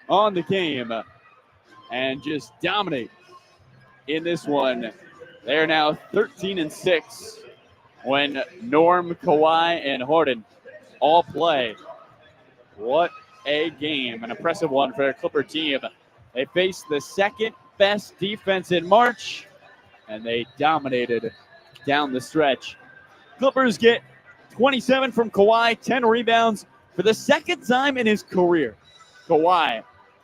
on the game and just dominate in this one. They are now 13-6 when Norm, Kawhi, and Harden all play. What a game. An impressive one for a Clipper team. They faced the second best defense in March, and they dominated down the stretch. Clippers get 27 from Kawhi, 10 rebounds for the second time in his career. Kawhi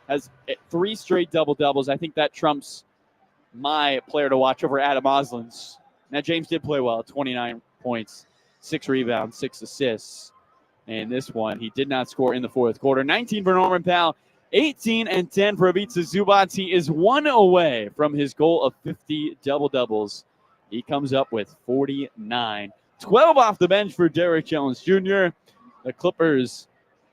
has 3 straight double-doubles. I think that trumps my player to watch over Adam Oslin's. Now, James did play well, 29 points, 6 rebounds, 6 assists. And this one, he did not score in the fourth quarter. 19 for Norman Powell, 18 and 10 for Ivica Zubac. He is 1 away from his goal of 50 double-doubles. He comes up with 49. 12 off the bench for Derrick Jones Jr. The Clippers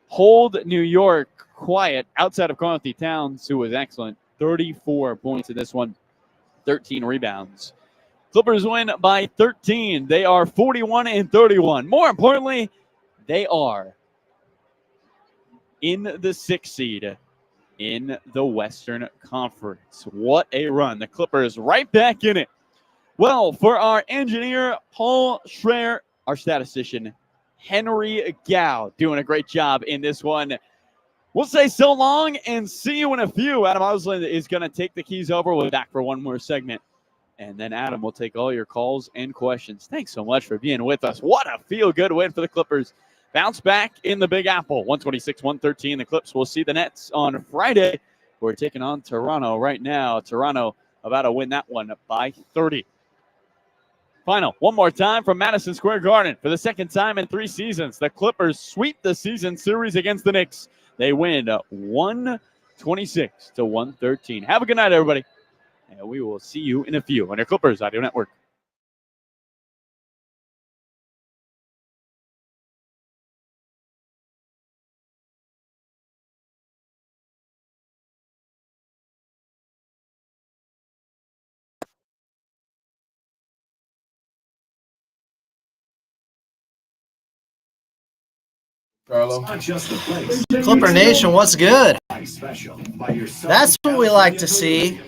hold New York quiet outside of Karl Anthony Towns, who was excellent. 34 points in this one, 13 rebounds. Clippers win by 13. They are 41-31. More importantly, they are in the 6th seed in the Western Conference. What a run. The Clippers right back in it. Well, for our engineer, Paul Schreier, our statistician, Henry Gao, doing a great job in this one. We'll say so long and see you in a few. Adam Osland is going to take the keys over. We'll be back for one more segment. And then Adam will take all your calls and questions. Thanks so much for being with us. What a feel-good win for the Clippers. Bounce back in the Big Apple, 126-113. The Clips will see the Nets on Friday. We're taking on Toronto right now. Toronto about to win that one by 30. Final, one more time from Madison Square Garden. For the second time in 3 seasons, the Clippers sweep the season series against the Knicks. They win 126-113. Have a good night, everybody. And we will see you in a few on your Clippers Audio Network. Carlo. Clipper Nation, what's good? That's what we like to see.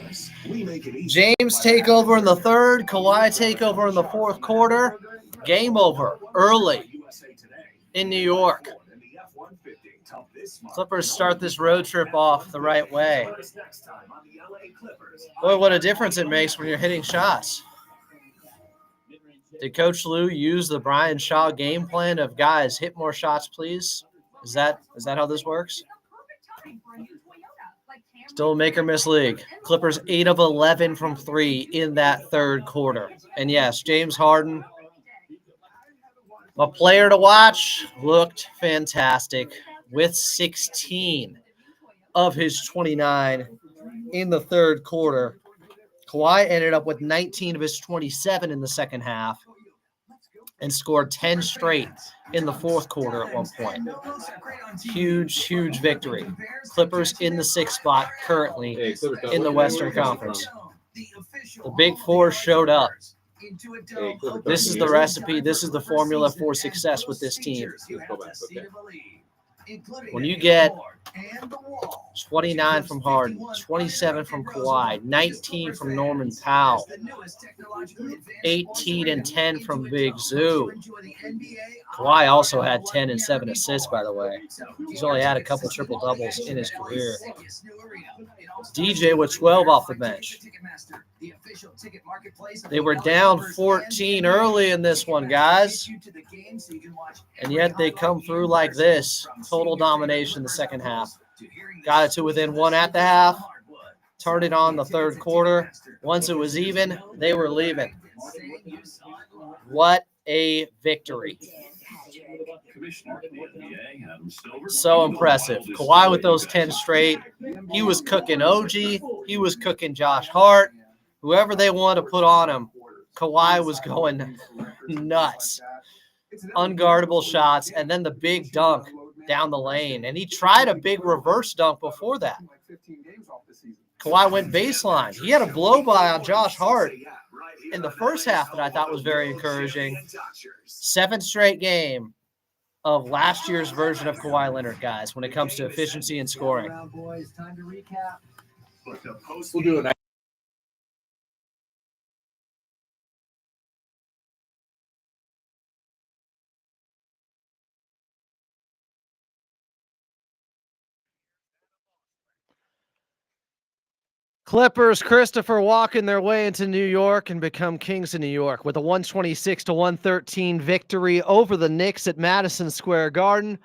James take over in the third, Kawhi take over in the fourth quarter. Game over early in New York. Clippers start this road trip off the right way. Boy, what a difference it makes when you're hitting shots. Did Coach Lou use the Brian Shaw game plan of, guys, hit more shots, please? Is that how this works? Still make or miss league. Clippers 8 of 11 from 3 in that third quarter. And yes, James Harden, a player to watch, looked fantastic with 16 of his 29 in the third quarter. Kawhi ended up with 19 of his 27 in the second half and scored 10 straight in the fourth quarter at one point. Huge, huge victory. Clippers in the 6th spot currently in the Western Conference. The Big Four showed up. This is the recipe. This is the formula for success with this team. When you get 29 from Harden, 27 from Kawhi, 19 from Norman Powell, 18 and 10 from Big Zoo. Kawhi also had 10 and 7 assists, by the way. He's only had a couple triple-doubles in his career. DJ with 12 off the bench. They were down 14 early in this one, guys. And yet they come through like this. Total domination in the second half. Got it to within 1 at the half. Turned it on the third quarter. Once it was even, they were leaving. What a victory. So impressive. Kawhi with those 10 straight. He was cooking OG. He was cooking Josh Hart. Whoever they wanted to put on him, Kawhi was going nuts. Unguardable shots, and then the big dunk down the lane. And he tried a big reverse dunk before that. Kawhi went baseline. He had a blow-by on Josh Hart in the first half that I thought was very encouraging. 7th straight game of last year's version of Kawhi Leonard, guys, when it comes to efficiency and scoring. We'll do it. Clippers, Christopher walking their way into New York and become kings of New York with a 126-113 victory over the Knicks at Madison Square Garden.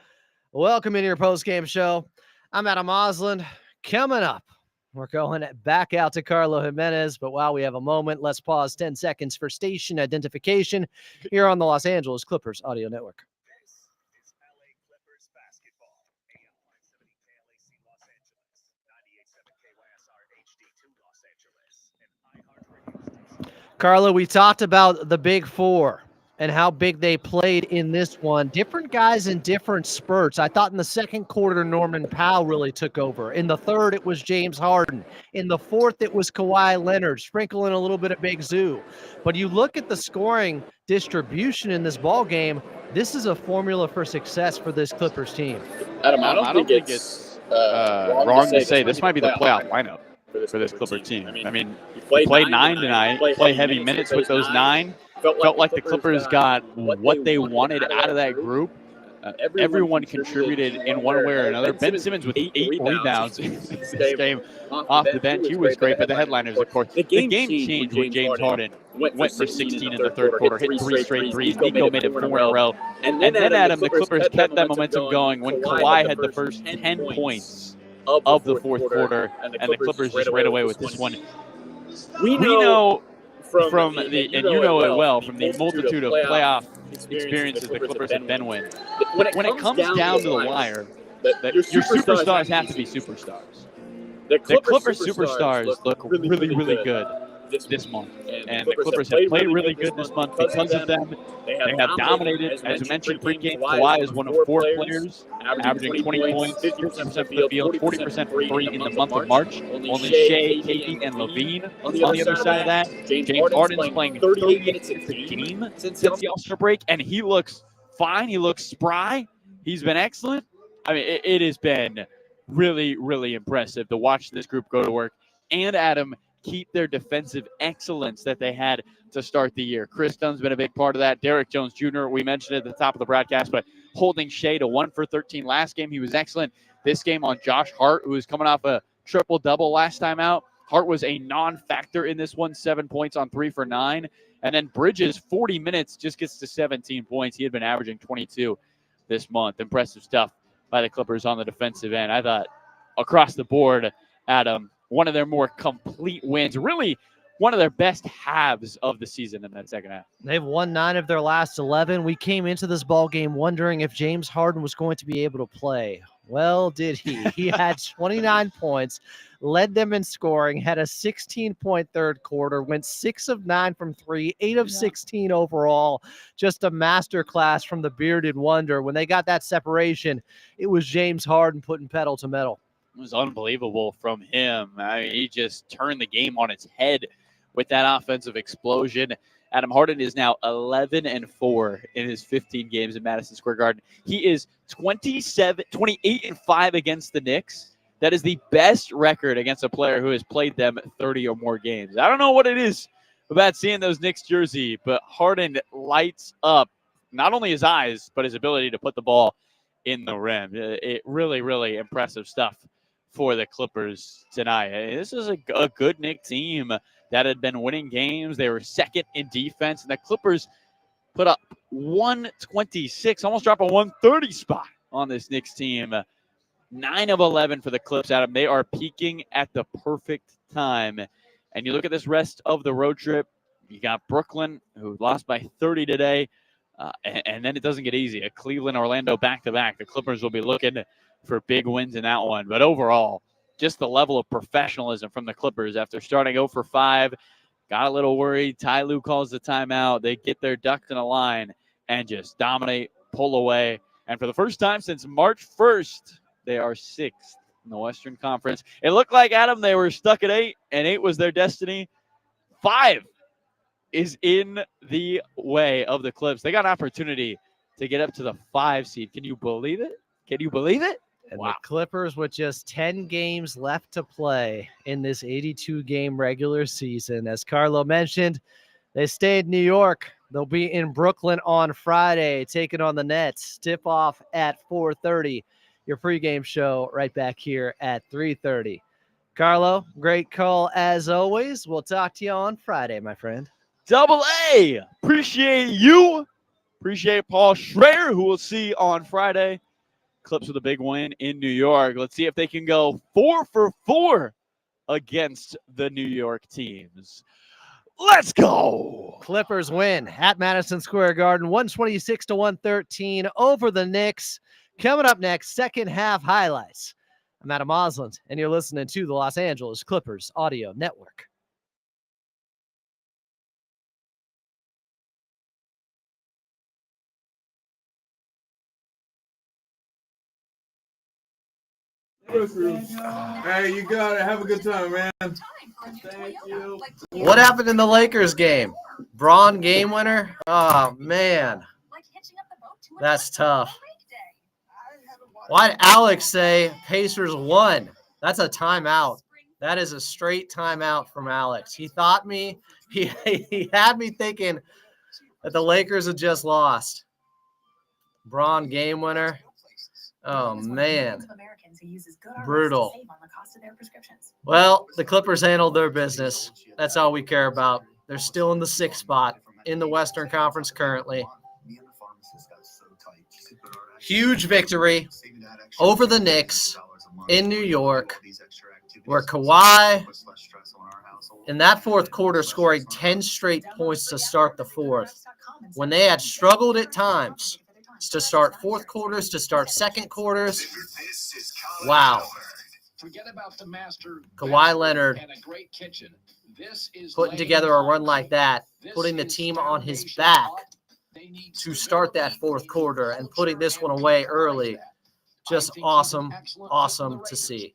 Welcome into your post-game show. I'm Adam Osland. Coming up, we're going back out to Carlo Jimenez, but while we have a moment, let's pause 10 seconds for station identification here on the Los Angeles Clippers Audio Network. Carlo, we talked about the big four and how big they played in this one. Different guys in different spurts. I thought in the second quarter, Norman Powell really took over. In the third, it was James Harden. In the fourth, it was Kawhi Leonard, sprinkling a little bit of Big Zoo. But you look at the scoring distribution in this ball game, this is a formula for success for this Clippers team. Adam, I don't think it's wrong to say this might be the playoff lineup for this Clipper team. I mean, you played 9 tonight, play heavy minutes with those 9. Felt like the Clippers got what they wanted out of that group. Everyone contributed in one way or another. Ben Simmons with 8 rebounds in this game off the bench. He was great, but the headliners, of course. The game changed when James Harden went for 16 in the third quarter, hit 3 straight threes. Nico made it 4 in a row. And then, Adam, the Clippers kept that momentum going when Kawhi had the first 10 points of the fourth quarter, and the Clippers just ran away with this one. We know from the, and you know it well, from the multitude of playoff experiences the Clippers have been with. When it comes down to the wire, your superstars have to be superstars. The Clippers superstars look really, really good this month. And the Clippers have played really good this month because of them. They have dominated. As we mentioned pregame, Kawhi is one of 4 players, averaging 20 points, 50% from the field, 40% from 3 in the month of March. Only Shea, KD, and Levine on the other side of that. James Harden's playing 30 minutes a game since the All-Star break, and he looks fine. He looks spry. He's been excellent. I mean, it has been really, really impressive to watch this group go to work. And Adam, keep their defensive excellence that they had to start the year. Chris Dunn's been a big part of that. Derrick Jones Jr., we mentioned at the top of the broadcast, but holding Shea to 1 for 13 last game. He was excellent this game on Josh Hart, who was coming off a triple-double last time out. Hart was a non-factor in this one, 7 points on 3 for 9. And then Bridges, 40 minutes, just gets to 17 points. He had been averaging 22 this month. Impressive stuff by the Clippers on the defensive end. I thought across the board, Adam, one of their more complete wins, really one of their best halves of the season in that second half. They've won 9 of their last 11. We came into this ball game wondering if James Harden was going to be able to play. Well, did he? He had 29 points, led them in scoring, had a 16-point third quarter, went 6 of 9 from 3, 8 of 16 overall. Just a masterclass from the bearded wonder. When they got that separation, it was James Harden putting pedal to metal. It was unbelievable from him. I mean, he just turned the game on its head with that offensive explosion. Adam Harden is now 11-4 in his 15 games in Madison Square Garden. He is 28-5 against the Knicks. That is the best record against a player who has played them 30 or more games. I don't know what it is about seeing those Knicks jersey, but Harden lights up not only his eyes, but his ability to put the ball in the rim. It really, really impressive stuff for the Clippers tonight. This is a good Knicks team that had been winning games. They were second in defense, and the Clippers put up 126, almost drop a 130 spot on this Knicks team. 9 of 11 for the Clips, Adam. They are peaking at the perfect time. And you look at this rest of the road trip, you got Brooklyn, who lost by 30 today, and then it doesn't get easy. A Cleveland, Orlando back-to-back. The Clippers will be looking for big wins in that one. But overall, just the level of professionalism from the Clippers after starting 0 for 5. Got a little worried. Ty Lue calls the timeout. They get their ducks in a line and just dominate, pull away. And for the first time since March 1st, they are 6th in the Western Conference. It looked like, Adam, they were stuck at 8, and 8 was their destiny. 5 is in the way of the Clips. They got an opportunity to get up to the 5 seed. Can you believe it? Can you believe it? And Wow. the Clippers, with just 10 games left to play in this 82-game regular season, as Carlo mentioned, they stayed in New York. They'll be in Brooklyn on Friday, taking on the Nets. Tip off at 4:30. Your pregame show right back here at 3:30. Carlo, great call as always. We'll talk to you on Friday, my friend. Double A. Appreciate you. Appreciate Paul Schrader, who we'll see on Friday. Clips with a big win in New York. Let's see if they can go 4 for 4 against the New York teams. Let's go. Clippers win at Madison Square Garden, 126-113 over the Knicks. Coming up next, second half highlights. I'm Adam Osland, and you're listening to the Los Angeles Clippers Audio Network. Hey, you got it. Have a good time, man. Thank you. What happened in the Lakers game? Braun game winner? Oh, man. That's tough. Why'd Alex say Pacers won? That's a timeout. That is a straight timeout from Alex. He thought me, he had me thinking that the Lakers had just lost. Braun game winner. Oh, man. Brutal. Well, the Clippers handled their business. That's all we care about. They're still in the 6th spot in the Western Conference currently. Huge victory over the Knicks in New York, where Kawhi, in that fourth quarter, scoring 10 straight points to start the fourth, when they had struggled at times to start fourth quarters, to start second quarters. Wow. Kawhi Leonard putting together a run like that, putting the team on his back to start that fourth quarter and putting this one away early. Just awesome, awesome to see.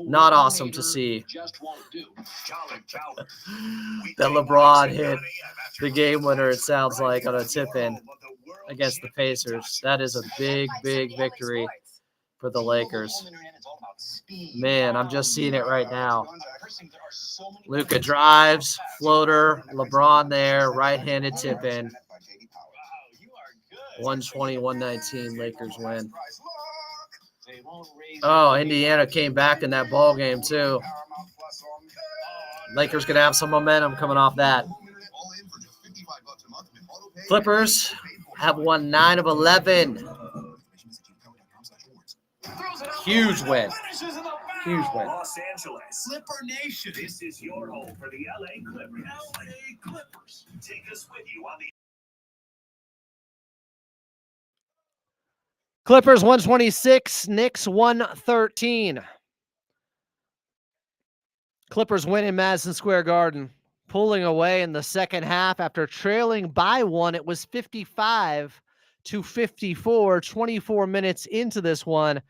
Not awesome to see that LeBron hit the game winner, it sounds like, on a tip-in against the Pacers. That is a big, big victory for the Lakers. Man, I'm just seeing it right now. Luka drives, floater, LeBron there, right-handed tip-in. 120-119, Lakers win. Oh, Indiana came back in that ball game too. Lakers gonna have some momentum coming off that. Clippers have won 9 of 11. Huge win. Huge win. Los Angeles. Clipper Nation. This is your home for the LA Clippers. LA Clippers. Take us with you on the Clippers 126, Knicks 113. Clippers win in Madison Square Garden, pulling away in the second half after trailing by 1. It was 55-54, 24 minutes into this one.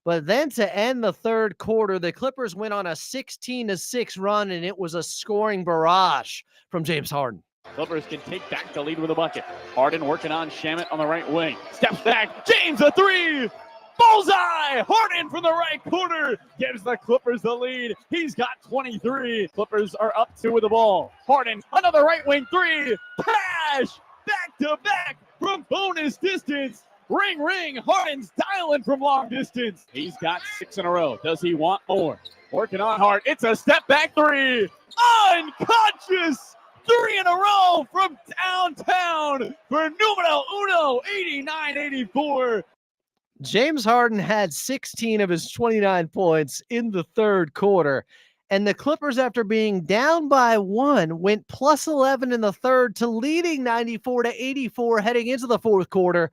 But then to end the third quarter, the Clippers went on a 16-6 run, and it was a scoring barrage from James Harden. Clippers can take back the lead with a bucket. Harden working on Shamet on the right wing. Steps back. James a 3. Bullseye. Harden from the right corner gives the Clippers the lead. He's got 23. Clippers are up 2 with the ball. Harden, another right wing 3. Pass. Back to back from bonus distance. Ring, ring. Harden's dialing from long distance. He's got 6 in a row. Does he want more? Working on hard. It's a step back 3. Unconscious. 3 in a row from downtown for numero uno, 89-84. James Harden had 16 of his 29 points in the third quarter, and the Clippers, after being down by 1, went plus 11 in the third to leading 94-84 heading into the fourth quarter.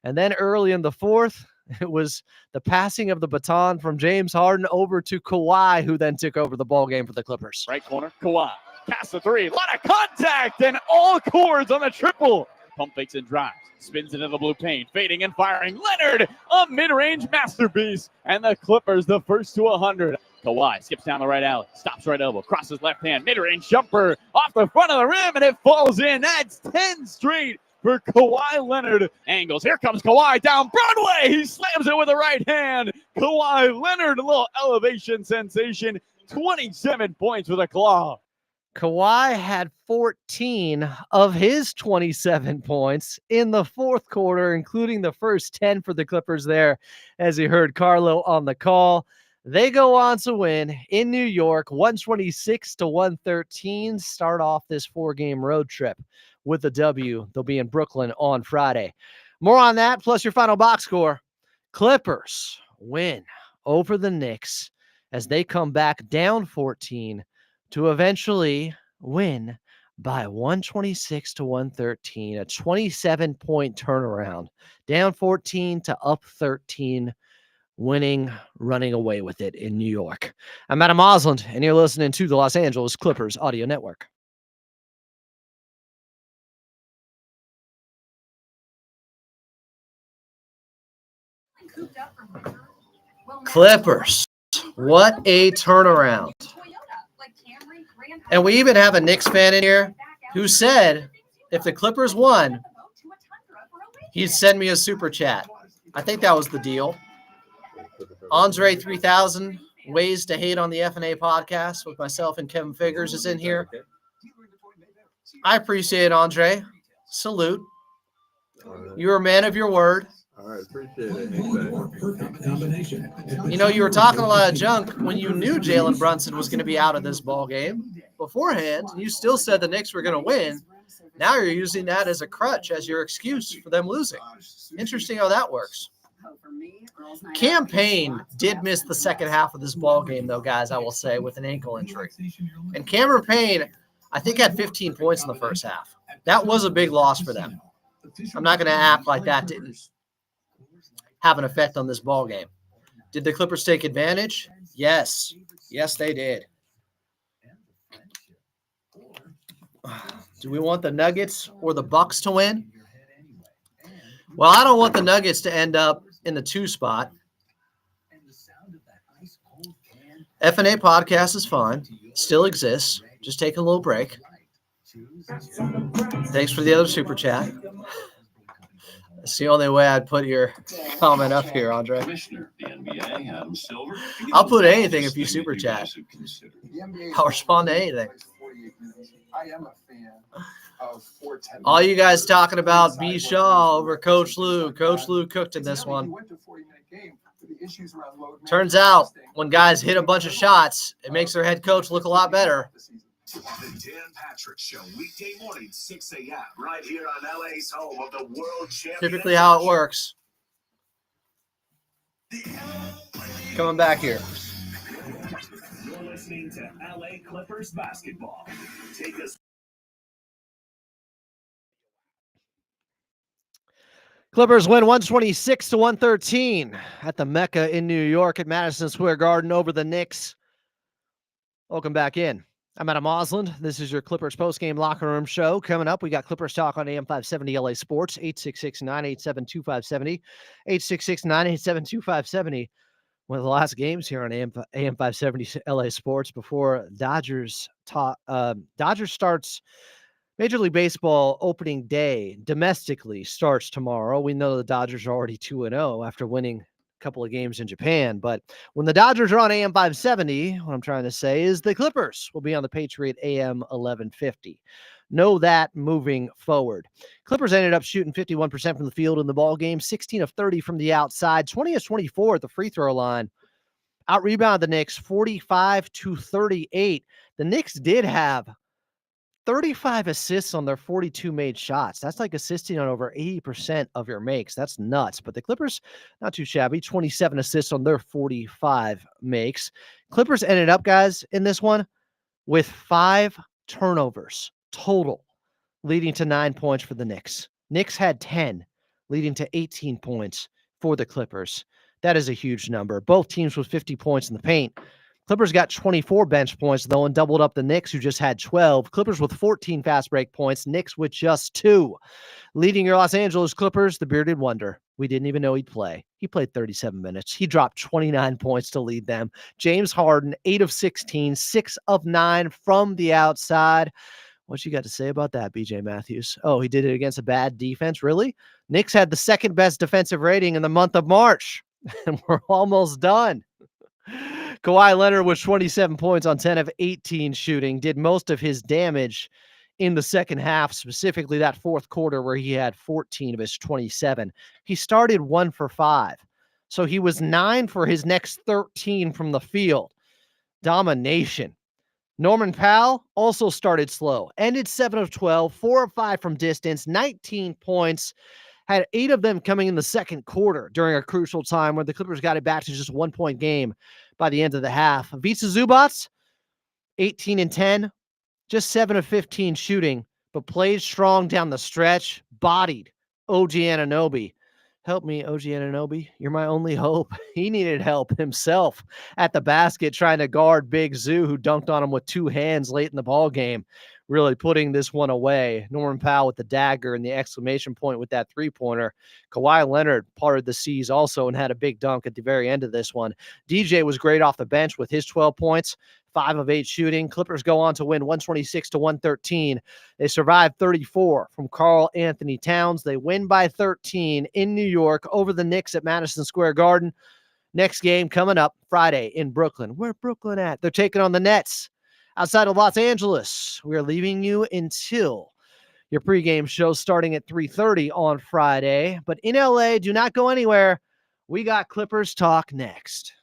And then early in the fourth, it was the passing of the baton from James Harden over to Kawhi, who then took over the ball game for the Clippers. Right corner, Kawhi. Pass the 3. A lot of contact and all chords on the triple. Pump fakes and drives. Spins into the blue paint. Fading and firing. Leonard, a mid-range masterpiece. And the Clippers, the first to 100. Kawhi skips down the right alley. Stops right elbow. Crosses left hand. Mid-range jumper off the front of the rim. And it falls in. That's 10 straight for Kawhi Leonard. Angles. Here comes Kawhi down Broadway. He slams it with the right hand. Kawhi Leonard, a little elevation sensation. 27 points with a claw. Kawhi had 14 of his 27 points in the fourth quarter, including the first 10 for the Clippers there, as you heard Carlo on the call. They go on to win in New York, 126-113, start off this 4-game road trip with a W. They'll be in Brooklyn on Friday. More on that, plus your final box score. Clippers win over the Knicks as they come back down 14 to eventually win by 126-113, a 27-point turnaround, down 14 to up 13, winning, running away with it in New York. I'm Adam Osland, and you're listening to the Los Angeles Clippers Audio Network. Clippers, what a turnaround. And we even have a Knicks fan in here who said if the Clippers won, he'd send me a super chat. I think that was the deal. Andre 3000, Ways to Hate on the F&A podcast with myself and Kevin Figures is in here. I appreciate it, Andre. Salute. You're a man of your word. All right, appreciate it. You know, you were talking a lot of junk when you knew Jalen Brunson was going to be out of this ball game beforehand. You still said the Knicks were going to win. Now you're using that as a crutch, as your excuse for them losing. Interesting how that works. Cam Payne did miss the second half of this ball game, though, guys, I will say, with an ankle injury. And Cameron Payne, I think, had 15 points in the first half. That was a big loss for them. I'm not going to act like that didn't have an effect on this ball game. Did the Clippers take advantage? Yes. Yes, they did. Do we want the Nuggets or the Bucks to win? Well, I don't want the Nuggets to end up in the 2 spot. F&A podcast is fine. Still exists. Just take a little break. Thanks for the other super chat. It's the only way I'd put your comment up here, Andre. I'll put anything if you super chat. I'll respond to anything. All you guys talking about B. Shaw over Coach Lou. Coach Lou cooked in this one. Turns out when guys hit a bunch of shots, it makes their head coach look a lot better. The Dan Patrick Show, weekday morning, 6 a.m., right here on LA's home of the world champion. Typically how it works. Coming back here. You're listening to LA Clippers basketball. Take us. Clippers win 126-113 at the Mecca in New York at Madison Square Garden over the Knicks. Welcome back in. I'm Adam Osland. This is your Clippers postgame locker room show. Coming up, we got Clippers talk on AM 570 LA Sports, 866-987-2570, 866-987-2570. One of the last games here on AM 570 LA Sports before Dodgers starts Major League Baseball opening day domestically starts tomorrow. We know the Dodgers are already 2-0 after winning couple of games in Japan, but when the Dodgers are on AM 570, what I'm trying to say is the Clippers will be on the Patriot AM 1150. Know that moving forward. Clippers ended up shooting 51% from the field in the ball game, 16 of 30 from the outside, 20 of 24 at the free throw line. Out rebounded the Knicks 45-38. The Knicks did have 35 assists on their 42 made shots. That's like assisting on over 80% of your makes. That's nuts. But the Clippers, not too shabby, 27 assists on their 45 makes. Clippers ended up, guys, in this one with 5 turnovers total, leading to 9 points for the Knicks. Knicks had 10, leading to 18 points for the Clippers. That is a huge number. Both teams with 50 points in the paint. Clippers got 24 bench points, though, and doubled up the Knicks, who just had 12. Clippers with 14 fast break points, Knicks with just 2. Leading your Los Angeles Clippers, the bearded wonder. We didn't even know he'd play. He played 37 minutes. He dropped 29 points to lead them. James Harden, 8 of 16, 6 of 9 from the outside. What you got to say about that, BJ Matthews? Oh, he did it against a bad defense. Really? Knicks had the second best defensive rating in the month of March, and we're almost done. Kawhi Leonard with 27 points on 10 of 18 shooting, did most of his damage in the second half, specifically that fourth quarter where he had 14 of his 27. He started 1 for 5. So he was 9 for his next 13 from the field. Domination. Norman Powell also started slow, ended 7 of 12, 4 of 5 from distance, 19 points, had 8 of them coming in the second quarter during a crucial time where the Clippers got it back to just 1-point game by the end of the half. Ivica Zubac, 18 and 10, just 7 of 15 shooting, but played strong down the stretch, bodied OG Anunoby. Help me, OG Anunoby. You're my only hope. He needed help himself at the basket trying to guard Big Zoo, who dunked on him with 2 hands late in the ball game, really putting this one away. Norman Powell with the dagger and the exclamation point with that three-pointer. Kawhi Leonard parted the seas also and had a big dunk at the very end of this one. DJ was great off the bench with his 12 points. 5 of 8 shooting. Clippers go on to win 126-113. They survived 34 from Karl Anthony Towns. They win by 13 in New York over the Knicks at Madison Square Garden. Next game coming up Friday in Brooklyn. Where Brooklyn at? They're taking on the Nets outside of Los Angeles. We are leaving you until your pregame show starting at 3:30 on Friday. But in LA, do not go anywhere. We got Clippers talk next.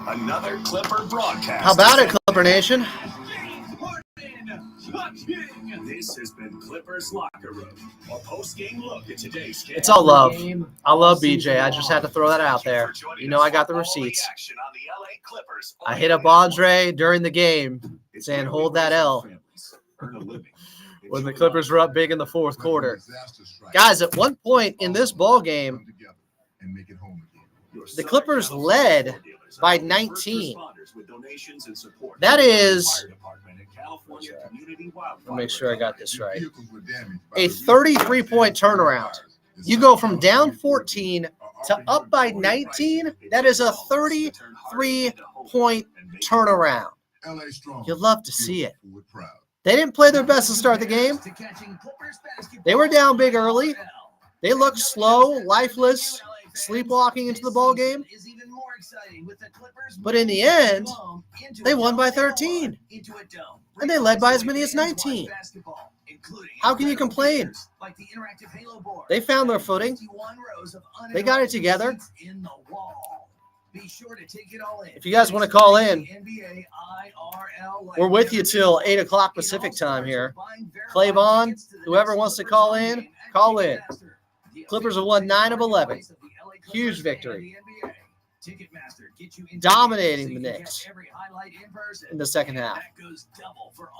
Another Clipper broadcast. How about it, Clipper Nation? This has been Clippers Locker Room, a post-game look at today's game. It's all love. I love BJ. I just had to throw that out there. You know I got the receipts. I hit up Andre during the game saying, hold that L. When the Clippers were up big in the fourth quarter. Guys, at one point in this ball game, the Clippers led by 19. That is, let me make sure I got this right, a 33-point turnaround. You go from down 14 to up by 19. That is a 33-point turnaround. You'd love to see it. They didn't play their best to start the game. They were down big early. They looked slow, lifeless, sleepwalking into the ball game. But in the end, they won by 13. And they led by as many as 19. How can you complain? They found their footing. They got it together. If you guys want to call in, we're with you till 8 o'clock Pacific time here. Clavon, whoever wants to call in, call in. Clippers have won 9 of 11. Huge victory. Dominating the Knicks in the second half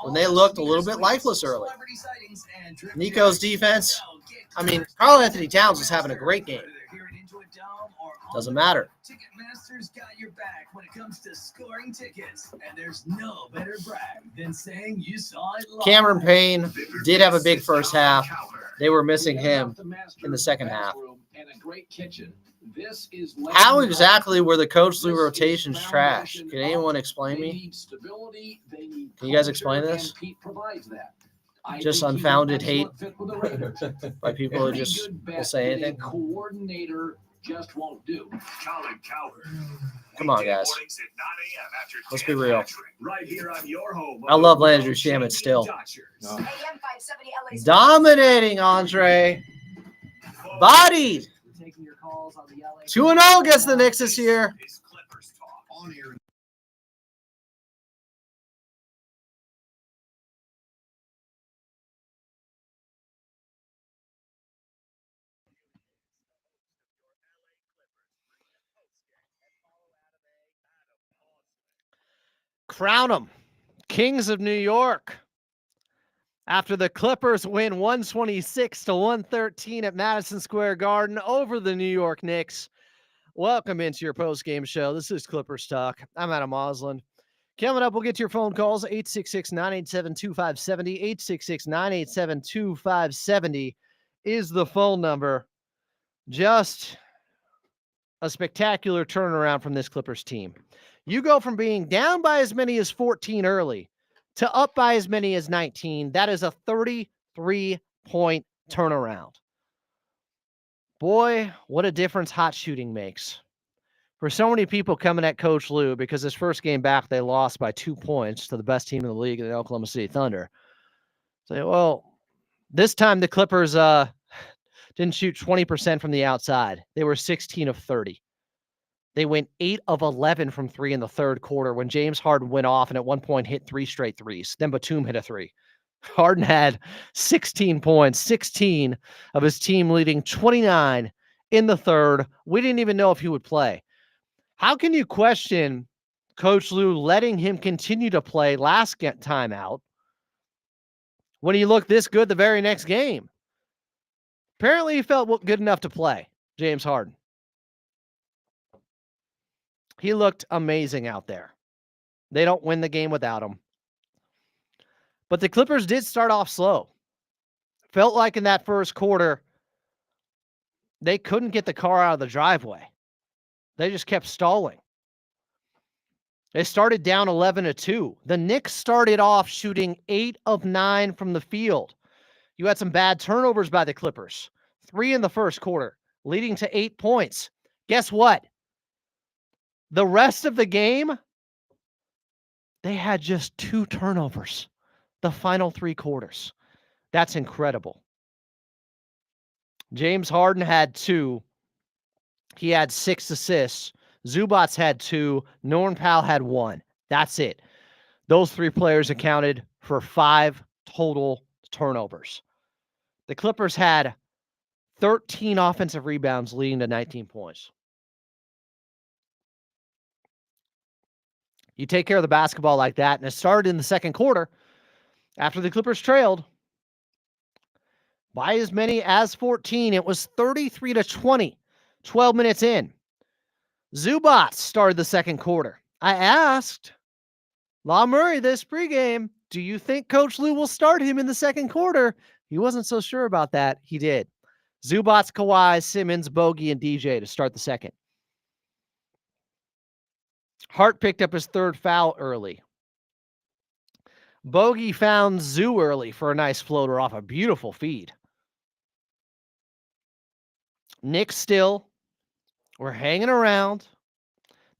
when they looked a little bit lifeless early. Nico's defense, I mean, Karl Anthony Towns is having a great game. Doesn't matter. Ticketmaster's got your back when it comes to scoring tickets, and there's no better brag than saying you saw it live. Cameron Payne did have a big first half. They were missing him in the second half. How exactly were the Coach Lou rotations trash? Can anyone explain me? Can you guys explain this? Just unfounded hate by people who just will say anything. Coordinator just won't do. Come on, guys. Let's be real. I love Landry Shamet still. No. Dominating Andre. Bodied. 2-0 against the Knicks this year. Crown them. Kings of New York. After the Clippers win 126-113 at Madison Square Garden over the New York Knicks. Welcome into your post-game show. This is Clippers Talk. I'm Adam Moslin. Coming up, we'll get to your phone calls. 866-987-2570. 866-987-2570 is the phone number. Just a spectacular turnaround from this Clippers team. You go from being down by as many as 14 early to up by as many as 19. That is a 33-point turnaround. Boy, what a difference hot shooting makes. For so many people coming at Coach Lue, because his first game back, they lost by 2 points to the best team in the league, the Oklahoma City Thunder. Say, well, this time the Clippers didn't shoot 20% from the outside. They were 16 of 30. They went 8 of 11 from 3 in the third quarter when James Harden went off and at one point hit 3 straight threes. Then Batum hit a 3. Harden had 16 points, 16 of his team leading 29 in the third. We didn't even know if he would play. How can you question Coach Lue letting him continue to play last time out when he looked this good the very next game? Apparently he felt good enough to play, James Harden. He looked amazing out there. They don't win the game without him. But the Clippers did start off slow. Felt like in that first quarter, they couldn't get the car out of the driveway. They just kept stalling. They started down 11-2. The Knicks started off shooting 8 of 9 from the field. You had some bad turnovers by the Clippers. 3 in the first quarter, leading to 8 points. Guess what? The rest of the game, they had just 2 turnovers. The final 3 quarters. That's incredible. James Harden had 2. He had 6 assists. Zubats had 2. Norm Powell had 1. That's it. Those 3 players accounted for 5 total turnovers. The Clippers had 13 offensive rebounds leading to 19 points. You take care of the basketball like that, and it started in the second quarter after the Clippers trailed by as many as 14. It was 33-20, 12 minutes in. Zubats started the second quarter. I asked Law Murray this pregame, do you think Coach Lue will start him in the second quarter? He wasn't so sure about that. He did. Zubats, Kawhi, Simmons, Bogey, and DJ to start the second. Hart picked up his 3rd foul early. Bogey found Zoo early for a nice floater off a beautiful feed. Knicks still were hanging around.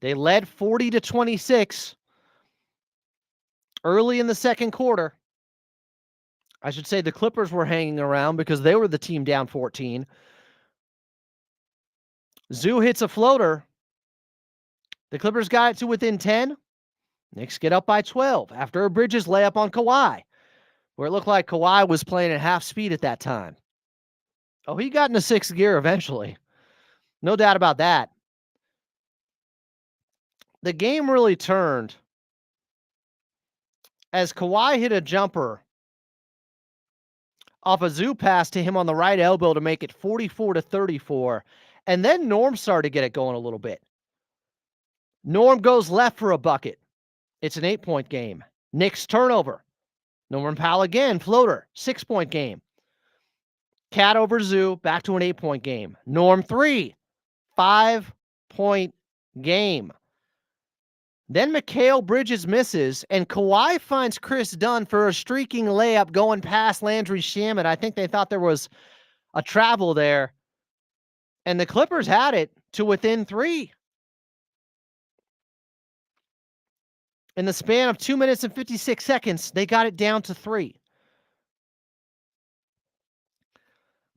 They led 40-26 early in the second quarter. I should say the Clippers were hanging around because they were the team down 14. Zoo hits a floater. The Clippers got it to within 10. Knicks get up by 12 after a Bridges layup on Kawhi, where it looked like Kawhi was playing at half speed at that time. Oh, he got into 6th gear eventually. No doubt about that. The game really turned as Kawhi hit a jumper off a Zoo pass to him on the right elbow to make it 44-34. And then Norm started to get it going a little bit. Norm goes left for a bucket. It's an 8-point game. Knicks turnover. Norman Powell again, floater, 6-point game. Cat over Zoo, back to an 8-point game. Norm 3, 5-point game. Then Mikal Bridges misses, and Kawhi finds Chris Dunn for a streaking layup going past Landry Shamet. I think they thought there was a travel there. And the Clippers had it to within 3. In the span of 2 minutes and 56 seconds, they got it down to 3.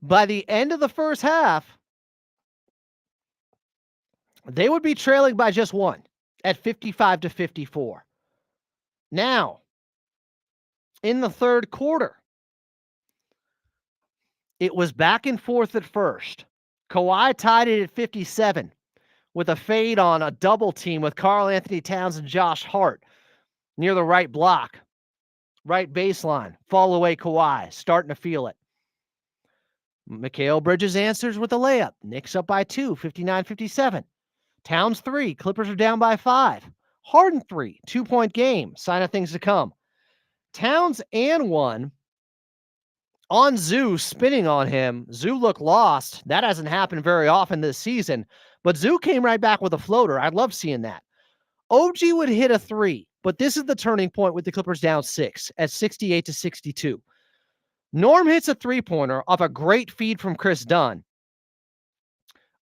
By the end of the first half, they would be trailing by just 1 at 55-54. Now, in the third quarter, it was back and forth at first. Kawhi tied it at 57 with a fade on a double team with Karl Anthony Towns and Josh Hart near the right block, right baseline. Fall away Kawhi, starting to feel it. Mikal Bridges answers with a layup. Knicks up by 2, 59-57. Towns 3, Clippers are down by 5. Harden 3, 2-point game. Sign of things to come. Towns and 1 on Zoo, spinning on him. Zoo looked lost. That hasn't happened very often this season, but Zoo came right back with a floater. I love seeing that. OG would hit a 3, but this is the turning point with the Clippers down 6 at 68-62. Norm hits a 3-pointer off a great feed from Chris Dunn.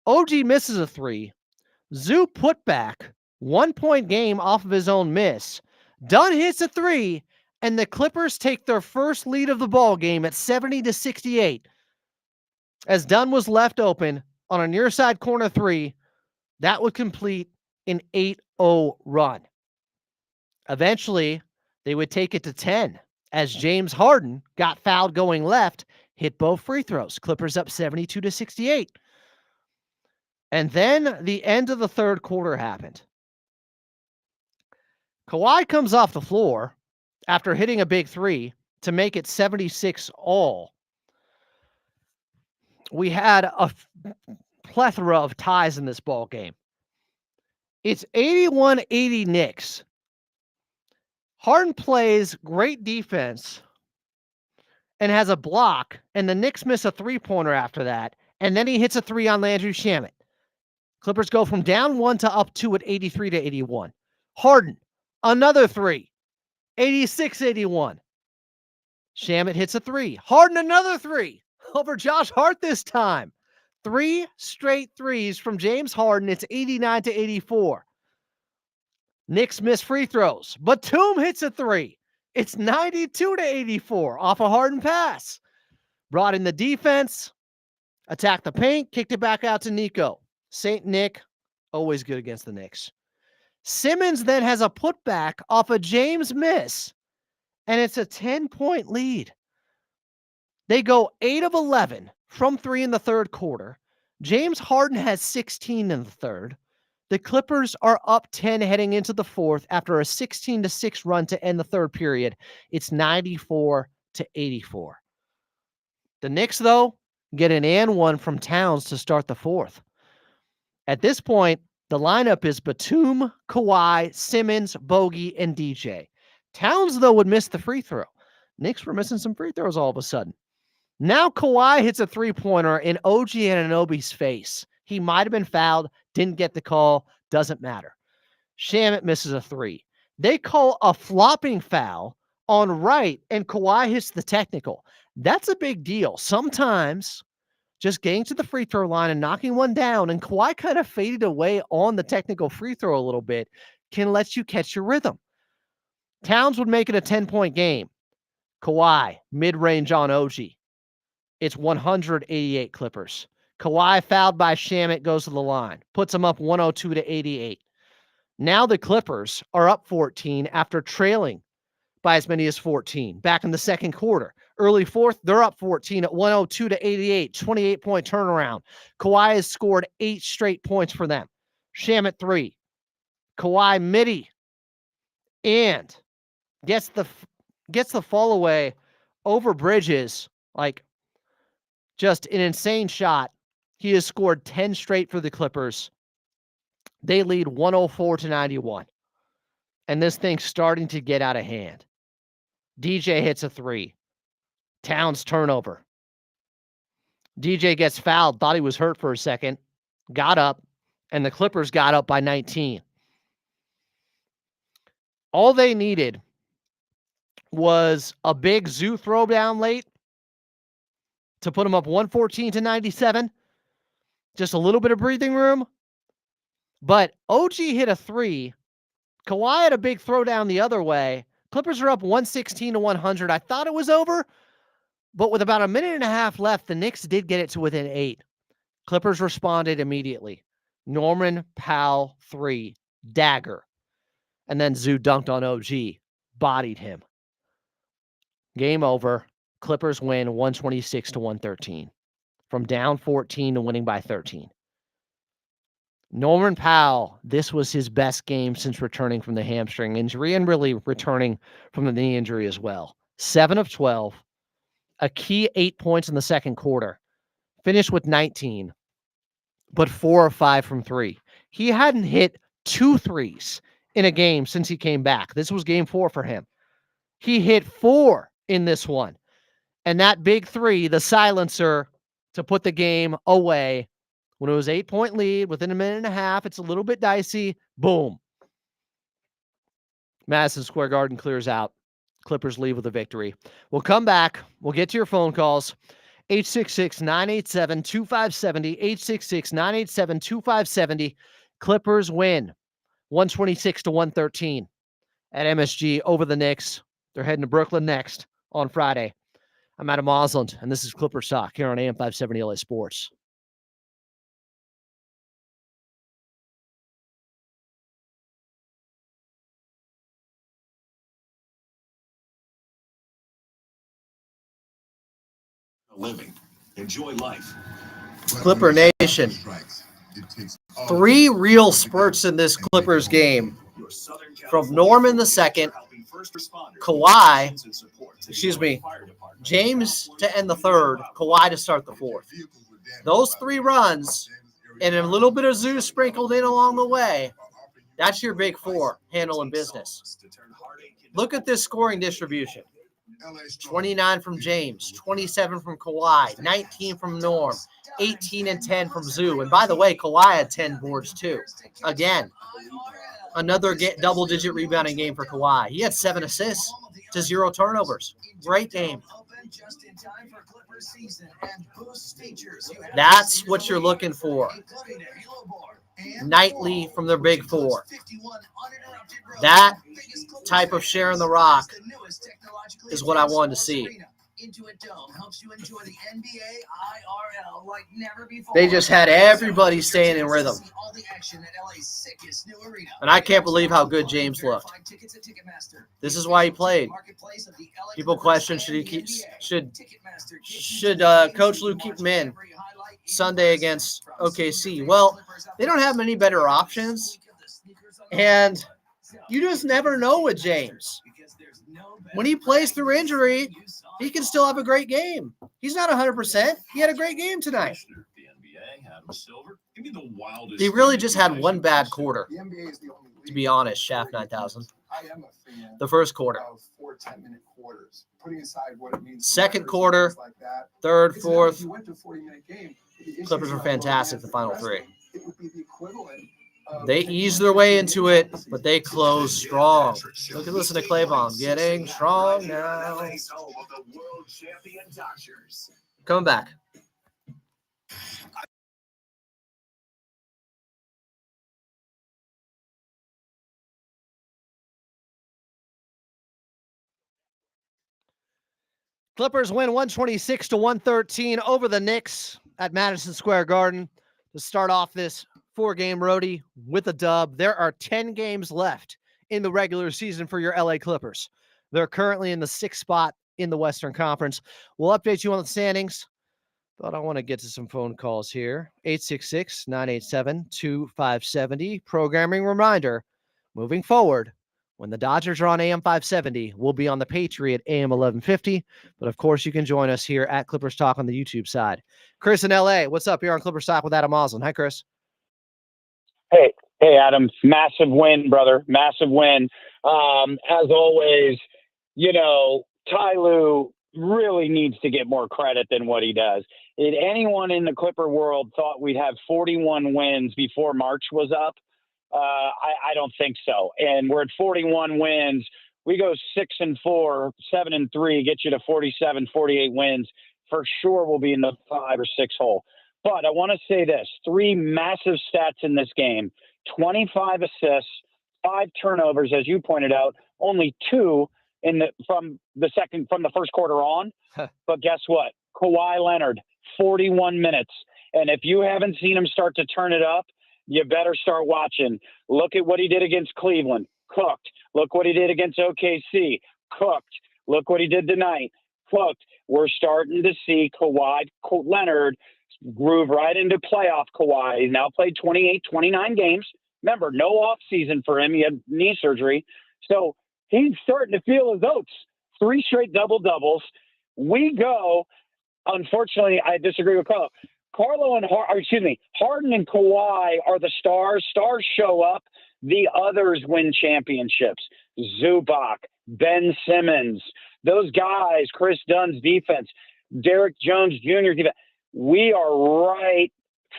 OG misses a 3. Zoo put back 1-point game off of his own miss. Dunn hits a 3, and the Clippers take their first lead of the ball game at 70-68. As Dunn was left open on a near side corner 3, that would complete an 8-0 run. Eventually, they would take it to 10 as James Harden got fouled going left, hit both free throws. Clippers up 72-68. And then the end of the third quarter happened. Kawhi comes off the floor after hitting a big 3 to make it 76-all. We had a plethora of ties in this ball game. It's 81-80 Knicks. Harden plays great defense and has a block, and the Knicks miss a 3-pointer after that, and then he hits a 3 on Landry Shamet. Clippers go from down 1 to up 2 at 83-81. Harden, another 3, 86-81. Shamet hits a 3. Harden, another 3 over Josh Hart this time. 3 straight threes from James Harden. It's 89-84. Knicks miss free throws. Batum hits a 3. It's 92-84 off a Harden pass. Brought in the defense, attacked the paint, kicked it back out to Nico. St. Nick, always good against the Knicks. Simmons then has a putback off a James miss, and it's a 10-point lead. They go 8 of 11 from 3 in the third quarter. James Harden has 16 in the third. The Clippers are up 10 heading into the fourth after a 16-6 run to end the third period. It's 94-84. The Knicks, though, get an and 1 from Towns to start the fourth. At this point, the lineup is Batum, Kawhi, Simmons, Bogey, and DJ. Towns, though, would miss the free throw. Knicks were missing some free throws all of a sudden. Now Kawhi hits a 3-pointer in OG Anunoby's face. He might have been fouled, didn't get the call, doesn't matter. Shamet misses a 3. They call a flopping foul on Wright, and Kawhi hits the technical. That's a big deal. Sometimes just getting to the free throw line and knocking one down, and Kawhi kind of faded away on the technical free throw a little bit, can let you catch your rhythm. Towns would make it a 10-point game. Kawhi, mid-range on OG. It's 188 Clippers. Kawhi, fouled by Shamet, goes to the line. Puts them up 102-88. Now the Clippers are up 14 after trailing by as many as 14. Back in the second quarter. Early fourth, they're up 14 at 102-88. 28-point turnaround. Kawhi has scored 8 straight points for them. Shamet 3. Kawhi midi. And gets the fall away over Bridges. Like, just an insane shot. He has scored 10 straight for the Clippers. They lead 104-91. And this thing's starting to get out of hand. DJ hits a 3. Towns turnover. DJ gets fouled, thought he was hurt for a second, got up, and the Clippers got up by 19. All they needed was a big Zoo throwdown late to put them up 114-97. Just a little bit of breathing room. But OG hit a 3. Kawhi had a big throwdown the other way. Clippers are up 116-100. I thought it was over, but with about a minute and a half left, the Knicks did get it to within 8. Clippers responded immediately. Norman Powell 3, dagger. And then Zoo dunked on OG, bodied him. Game over. Clippers win 126-113. From down 14 to winning by 13. Norman Powell, this was his best game since returning from the hamstring injury and really returning from the knee injury as well. 7 of 12, a key 8 points in the second quarter, finished with 19, but 4 of 5 from 3. He hadn't hit 2 threes in a game since he came back. This was game 4 for him. He hit 4 in this one. And that big 3, the silencer to put the game away when it was 8-point lead within a minute and a half. It's a little bit dicey. Boom. Madison Square Garden clears out. Clippers leave with a victory. We'll come back. We'll get to your phone calls. 866-987-2570. 866-987-2570. Clippers win 126-113 at MSG over the Knicks. They're heading to Brooklyn next on Friday. I'm Adam Osland, and this is Clippers Talk here on AM 570 LA Sports. Living. Enjoy life. Clipper Nation. 3 real spurts in this Clippers game. From Norman the second, James to end the third, Kawhi to start the fourth. Those 3 runs and a little bit of Zoo sprinkled in along the way, that's your big 4 handling business. Look at this scoring distribution. 29 from James, 27 from Kawhi, 19 from Norm, 18 and 10 from Zoo. And by the way, Kawhi had 10 boards too. Again, another double-digit rebounding game for Kawhi. He had 7 assists to 0 turnovers. Great game. That's what you're looking for. Nightly from their big 4. That type of share in the rock is what I wanted to see. They just had everybody staying in rhythm. And I can't believe how good James looked. This is why he played. People question should Coach Lou keep him in Sunday against OKC? Well, they don't have many better options. And you just never know with James. When he plays through injury, he can still have a great game. He's not 100%. He had a great game tonight. He really just had one bad quarter, to be honest, Shaft 9000. The first quarter. Second quarter, third, fourth. Clippers were fantastic the final 3. They eased their way into it, but they closed strong. Look at listen to Claybomb. Getting strong now. Coming back. Clippers win 126-113 over the Knicks at Madison Square Garden to start off this 4-game roadie with a dub. There are 10 games left in the regular season for your LA Clippers. They're currently in the 6th spot in the Western Conference. We'll update you on the standings, but I want to get to some phone calls here. 866-987-2570. Programming reminder, moving forward, when the Dodgers are on AM 570, we'll be on the Patriot AM 1150. But of course, you can join us here at Clippers Talk on the YouTube side. Chris in LA, what's up here on Clippers Talk with Adam Osland? Hi, Chris. Hey, Adam. Massive win, brother. Massive win. As always, Ty Lue really needs to get more credit than what he does. Did anyone in the Clipper world thought we'd have 41 wins before March was up? I don't think so. And we're at 41 wins. We go 6-4, 7-3, get you to 47, 48 wins. For sure we'll be in the 5 or 6 hole. But I want to say this, 3 massive stats in this game, 25 assists, 5 turnovers, as you pointed out, only 2 from the first quarter on. But guess what? Kawhi Leonard, 41 minutes. And if you haven't seen him start to turn it up, you better start watching. Look at what he did against Cleveland. Cooked. Look what he did against OKC. Cooked. Look what he did tonight. Cooked. We're starting to see Kawhi Leonard groove right into playoff Kawhi. He's now played 28, 29 games. Remember, no off season for him. He had knee surgery. So he's starting to feel his oats. 3 straight double-doubles. We go, unfortunately, I disagree with Carlo. Harden and Kawhi are the stars. Stars show up. The others win championships. Zubac, Ben Simmons, those guys, Chris Dunn's defense, Derek Jones Jr. defense. We are right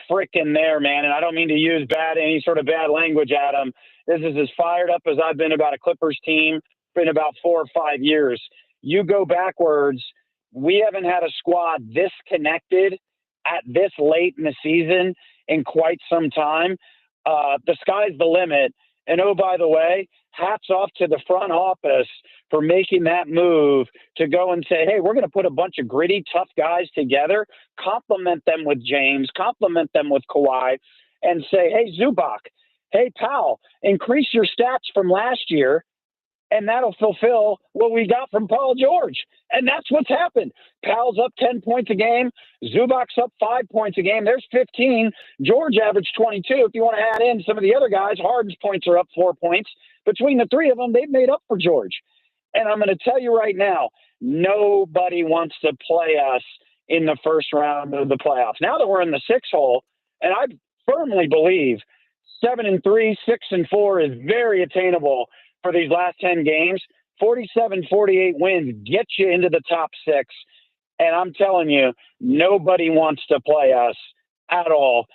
freaking there, man. And I don't mean to use any sort of bad language, Adam. This is as fired up as I've been about a Clippers team in about 4 or 5 years. You go backwards, we haven't had a squad this connected at this late in the season in quite some time. The sky's the limit. And oh, by the way, hats off to the front office for making that move to go and say, hey, we're going to put a bunch of gritty, tough guys together, compliment them with James, compliment them with Kawhi, and say, hey, Zubac, hey, Powell, increase your stats from last year, and that'll fulfill what we got from Paul George. And that's what's happened. Powell's up 10 points a game. Zubac's up 5 points a game. There's 15. George averaged 22. If you want to add in some of the other guys, Harden's points are up 4 points. Between the three of them, they've made up for George. And I'm going to tell you right now, nobody wants to play us in the first round of the playoffs. Now that we're in the 6 hole, and I firmly believe 7-3, 6-4 is very attainable for these last 10 games. 47, 48 wins get you into the top 6. And I'm telling you, nobody wants to play us at all.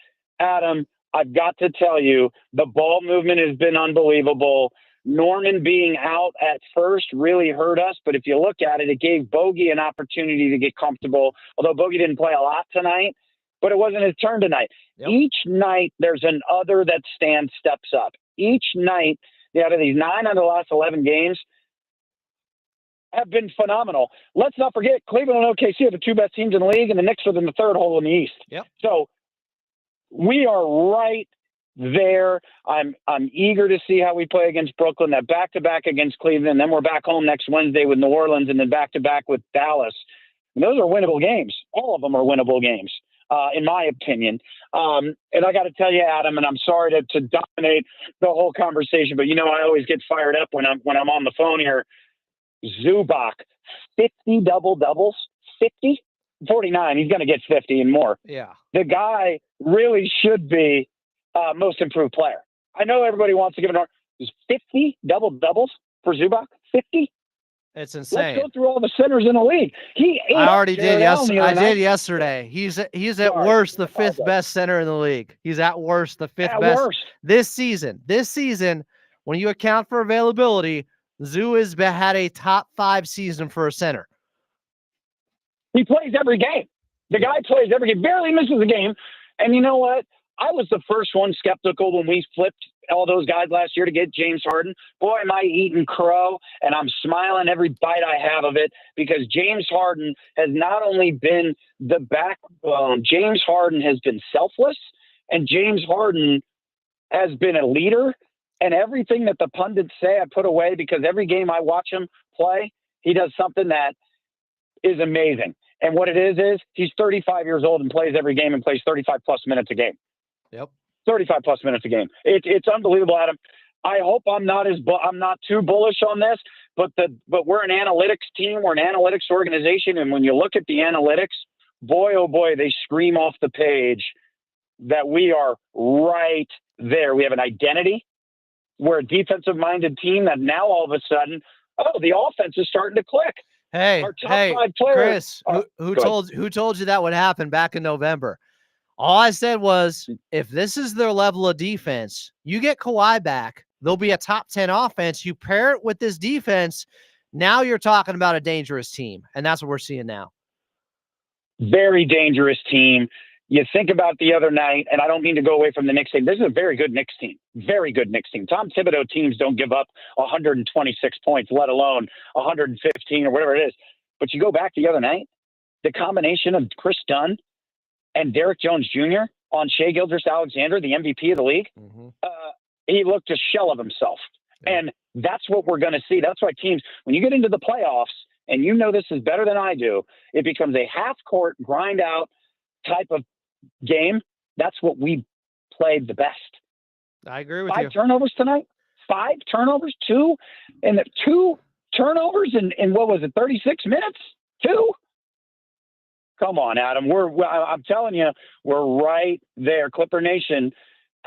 Adam, I've got to tell you, the ball movement has been unbelievable. Norman being out at first really hurt us, but if you look at it, it gave Bogey an opportunity to get comfortable, although Bogey didn't play a lot tonight, but it wasn't his turn tonight. Yep. Each night, there's an other that steps up. Each night, out of these 9 out of the last 11 games, have been phenomenal. Let's not forget, Cleveland and OKC are the 2 best teams in the league, and the Knicks are in the 3rd hole in the East. Yep. So we are right there. I'm eager to see how we play against Brooklyn, that back-to-back against Cleveland, and then we're back home next Wednesday with New Orleans, and then back-to-back with Dallas. And those are winnable games. All of them are winnable games, in my opinion. And I got to tell you, Adam, and I'm sorry to dominate the whole conversation, but I always get fired up when I'm on the phone here. Zubac, 50 double-doubles, 50, 49. He's going to get 50 and more. Yeah. The guy really should be most improved player. I know everybody wants to give it 50 double-doubles for Zubac, 50. It's insane. Let's go through all the centers in the league. I already did yesterday. I did yesterday. He's at worst the 5th best center in the league. He's at worst the 5th best worst. This season, when you account for availability, Zoo has had a top 5 season for a center. He plays every game. The guy plays every game, barely misses a game. And you know what? I was the first one skeptical when we flipped all those guys last year to get James Harden. Boy, am I eating crow, and I'm smiling every bite I have of it, because James Harden has not only been the backbone, James Harden has been selfless, and James Harden has been a leader. And everything that the pundits say, I put away, because every game I watch him play, he does something that is amazing. And what it is he's 35 years old and plays every game and plays 35 plus minutes a game. Yep. 35 plus minutes a game. It's unbelievable, Adam. I hope I'm not too bullish on this, but we're an analytics team. We're an analytics organization. And when you look at the analytics, boy, oh boy, they scream off the page that we are right there. We have an identity. We're a defensive-minded team that now all of a sudden, the offense is starting to click. Hey, our top 5 players. Chris, who told you that would happen back in November? All I said was, if this is their level of defense, you get Kawhi back, they'll be a top 10 offense. You pair it with this defense, now you're talking about a dangerous team, and that's what we're seeing now. Very dangerous team. You think about the other night, and I don't mean to go away from the Knicks team. This is a very good Knicks team. Very good Knicks team. Tom Thibodeau teams don't give up 126 points, let alone 115 or whatever it is. But you go back the other night, the combination of Chris Dunn and Derek Jones Jr. on Shai Gilgeous-Alexander, the MVP of the league, he looked a shell of himself. Yeah. And that's what we're going to see. That's why teams, when you get into the playoffs, and you know this is better than I do, it becomes a half-court, grind-out type of game. That's what we played the best. I agree with 5 turnovers tonight. 5 turnovers, 2, and the 2 turnovers in what was it, 36 minutes? 2. Come on, Adam. I'm telling you, we're right there. Clipper Nation,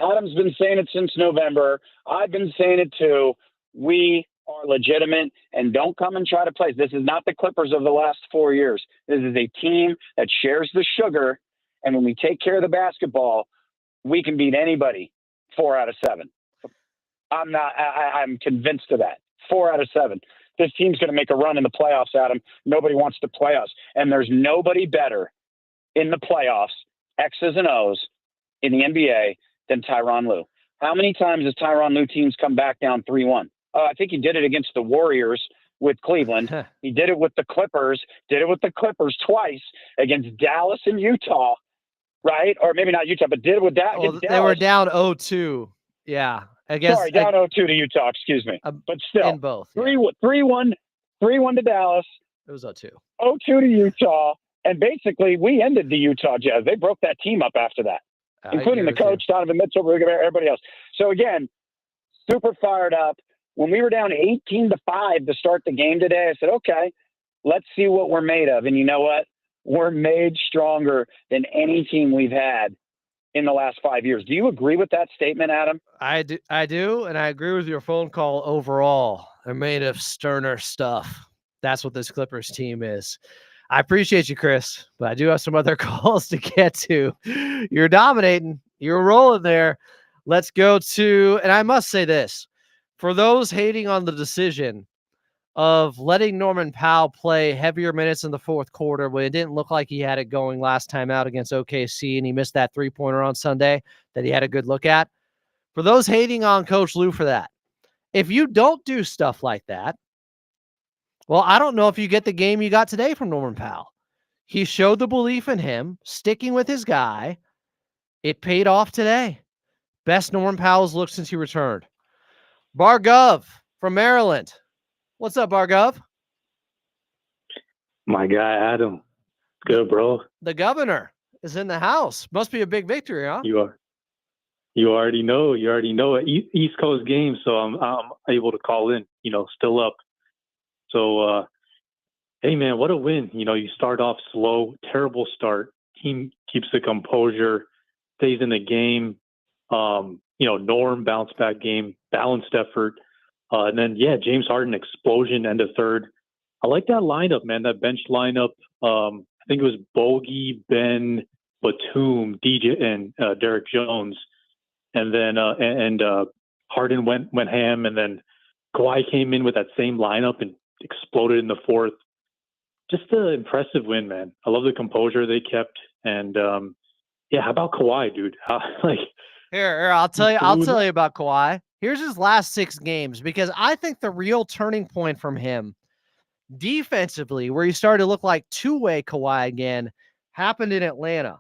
Adam's been saying it since November. I've been saying it too. We are legitimate, and don't come and try to play. This is not the Clippers of the last 4 years. This is a team that shares the sugar, and when we take care of the basketball, we can beat anybody 4 out of 7. I'm convinced of that. 4 out of 7. This team's going to make a run in the playoffs, Adam. Nobody wants to play us, and there's nobody better in the playoffs, X's and O's, in the NBA than Tyronn Lue. How many times has Tyronn Lue teams come back down 3-1? I think he did it against the Warriors with Cleveland. He did it with the Clippers, twice against Dallas and Utah, right? Or maybe not Utah, but did it with that. Well, they were down 0-2. Yeah. Sorry, down 0-2 to Utah, excuse me. But still, in both. 3-1 to Dallas. It was 0-2. 0-2 to Utah. And basically, we ended the Utah Jazz. They broke that team up after that, including the coach, Donovan Mitchell, everybody else. So, again, super fired up. When we were down 18-5 to start the game today, I said, okay, let's see what we're made of. And you know what? We're made stronger than any team we've had in the last 5 years. Do you agree with that statement, Adam? I do, and I agree with your phone call overall. They're made of sterner stuff. That's what this Clippers team is. I appreciate you, Chris, but I do have some other calls to get to. You're dominating. You're rolling there. Let's go to, and I must say this, for those hating on the decision of letting Norman Powell play heavier minutes in the fourth quarter when it didn't look like he had it going last time out against OKC and he missed that three-pointer on Sunday that he had a good look at. For those hating on Coach Lue for that, if you don't do stuff like that, well, I don't know if you get the game you got today from Norman Powell. He showed the belief in him, sticking with his guy. It paid off today. Best Norman Powell's looked since he returned. Bargov from Maryland. What's up, Bargov? My guy, Adam. Good, bro. The governor is in the house. Must be a big victory, huh? You already know. East Coast game, so I'm able to call in, still up. So, hey, man, what a win. You start off slow, terrible start. Team keeps the composure, stays in the game. Norm bounce back game, balanced effort. And then, James Harden explosion end of third. I like that lineup, man, that bench lineup. I think it was Bogey, Ben, Batum, DJ, and Derek Jones. And then Harden went ham, and then Kawhi came in with that same lineup and exploded in the fourth. Just an impressive win, man. I love the composure they kept. And, how about Kawhi, dude? Here, I'll tell you about Kawhi. Here's his last 6 games, because I think the real turning point from him defensively, where he started to look like two-way Kawhi again, happened in Atlanta.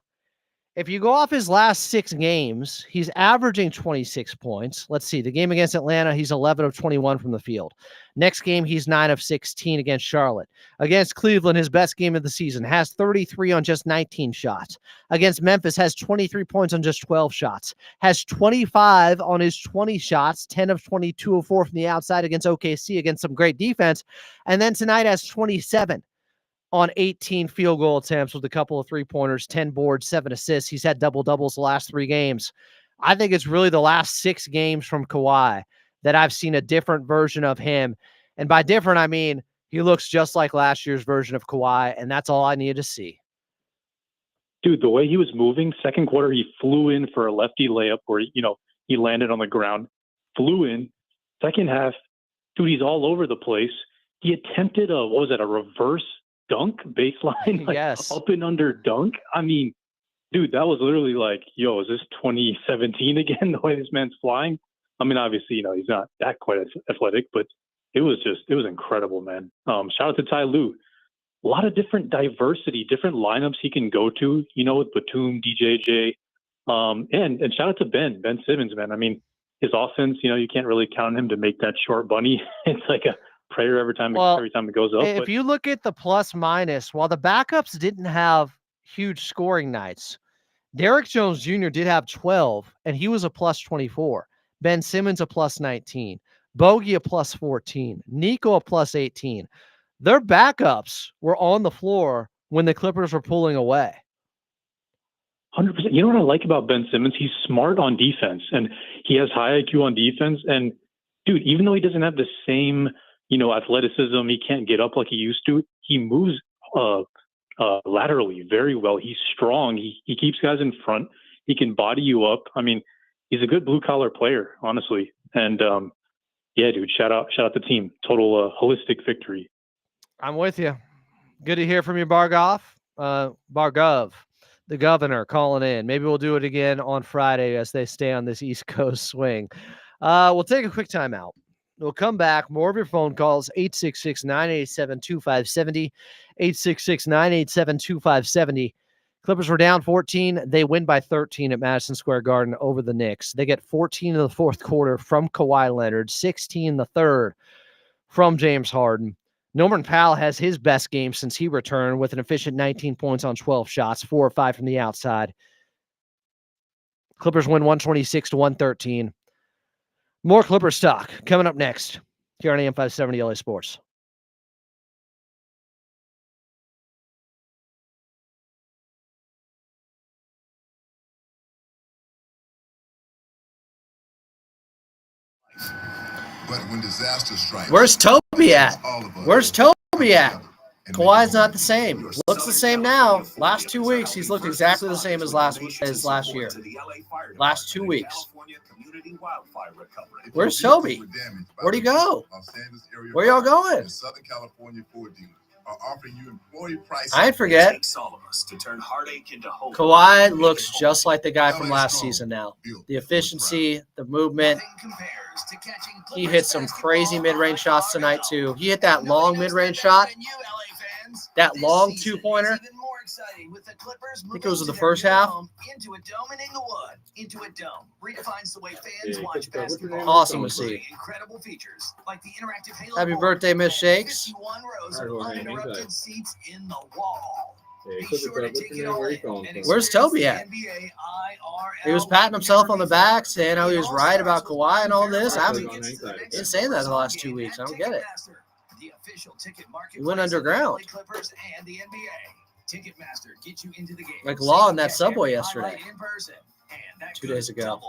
If you go off his last 6 games, he's averaging 26 points. Let's see. The game against Atlanta, he's 11 of 21 from the field. Next game, he's 9 of 16 against Charlotte. Against Cleveland, his best game of the season, has 33 on just 19 shots. Against Memphis, has 23 points on just 12 shots. Has 25 on his 20 shots, 10 of 22 of 4 from the outside against OKC, against some great defense. And then tonight has 27 on 18 field goal attempts with a couple of three-pointers, 10 boards, 7 assists. He's had double-doubles the last 3 games. I think it's really the last 6 games from Kawhi that I've seen a different version of him. And by different, I mean he looks just like last year's version of Kawhi, and that's all I needed to see. Dude, the way he was moving, second quarter, he flew in for a lefty layup where, he landed on the ground, flew in. Second half, dude, he's all over the place. He attempted a reverse dunk baseline, yes, up and under dunk. I mean, dude, that was literally like, is this 2017 again, the way this man's flying? I mean, obviously, he's not that quite athletic, but it was incredible, man. Shout out to Ty Lue. A lot of different diversity, different lineups he can go to, with Batum, DJJ, and shout out to Ben Simmons, man. I mean, his offense, you can't really count on him to make that short bunny. It's like a prayer every time it goes up. If you look at the plus minus, while the backups didn't have huge scoring nights, Derek Jones Jr. did have 12, and he was a plus 24. Ben Simmons a plus 19. Bogey a plus 14. Nico a plus 18. Their backups were on the floor when the Clippers were pulling away. 100%. You know what I like about Ben Simmons? He's smart on defense, and he has high IQ on defense. And dude, even though he doesn't have the same, athleticism, he can't get up like he used to. He moves laterally very well. He's strong. He keeps guys in front. He can body you up. I mean, he's a good blue collar player, honestly. And yeah, dude, shout out the team. Total holistic victory. I'm with you. Good to hear from you, Bargov, the governor, calling in. Maybe we'll do it again on Friday as they stay on this East Coast swing. We'll take a quick timeout. We'll come back. More of your phone calls, 866-987-2570, 866-987-2570. Clippers were down 14. They win by 13 at Madison Square Garden over the Knicks. They get 14 in the fourth quarter from Kawhi Leonard, 16 in the third from James Harden. Norman Powell has his best game since he returned with an efficient 19 points on 12 shots, 4 or 5 from the outside. Clippers win 126-113. More Clippers talk coming up next here on AM 570 LA Sports. But when disaster strikes, Where's Toby at? all of us Where's Toby at? and make Kawhi's it not the same. Looks the same now. Last 2 weeks, he's looked exactly the same as last year. Last 2 weeks. Where's Toby? Where'd he go? Where y'all going? Southern California Ford dealers are offering you employee prices. I ain't forget. Kawhi looks just like the guy from last season now. The efficiency, the movement. He hit some crazy mid-range shots tonight, too. He hit that long mid-range shot. That long two-pointer. I think it was in the first half. Awesome to see. Happy birthday, Miss Shakes. Where's Toby at? He was patting himself on the back, saying how he was right about Kawhi and all this. I haven't been saying that in the last 2 weeks. I don't get it. He went underground. Like Law in that subway yesterday. 2 days ago.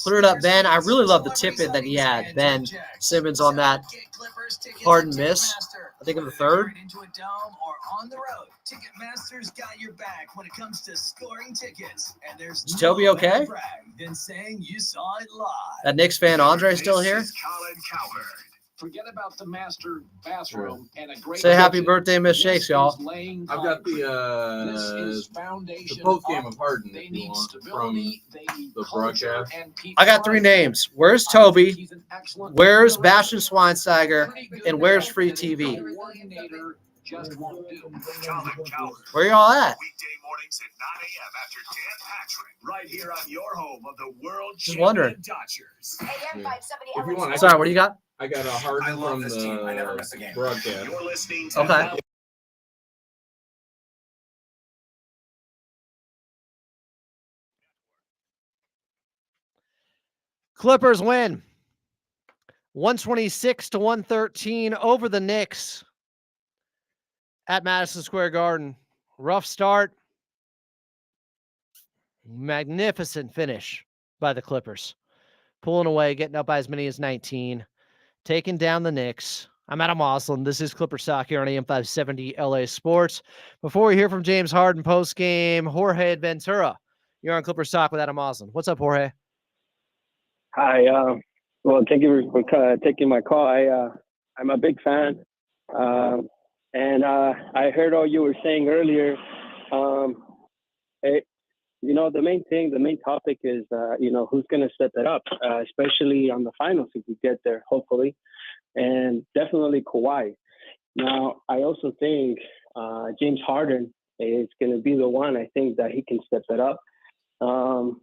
Put it up, Ben. I really love the tip-in that he had. Ben Simmons on that Harden miss. I think in the third. Is Toby okay? That Knicks fan Andre still here? Forget about the master bathroom and a great. Say happy birthday, Miss Shakes, y'all. I've got the post game of Harden if you want from the broadcast. I got 3 names. Where's Toby? Where's Bastian Schweinsteiger? And where's Free TV? Where y'all at? Weekday mornings at 9 a.m. after Dan Patrick, right here on your home of the world Just wondering. Dodgers. If you want, Sorry, what do you got? I got a Harden from the broadcast. You're listening to Okay. Clippers win 126-113 over the Knicks at Madison Square Garden. Rough start. Magnificent finish by the Clippers. Pulling away, getting up by as many as 19. Taking down the Knicks. I'm Adam Moslin. This is Clipper Stock here on AM 570 LA Sports. Before we hear from James Harden post-game, Jorge Ventura. You're on Clipper Stock with Adam Moslin. What's up, Jorge? Hi. Well, thank you for taking my call. I'm a big fan. And I heard all you were saying earlier. The main topic is, who's going to step it up, especially on the finals if we get there, hopefully. And definitely Kawhi. Now, I also think James Harden is going to be the one, I think, that he can step it up. To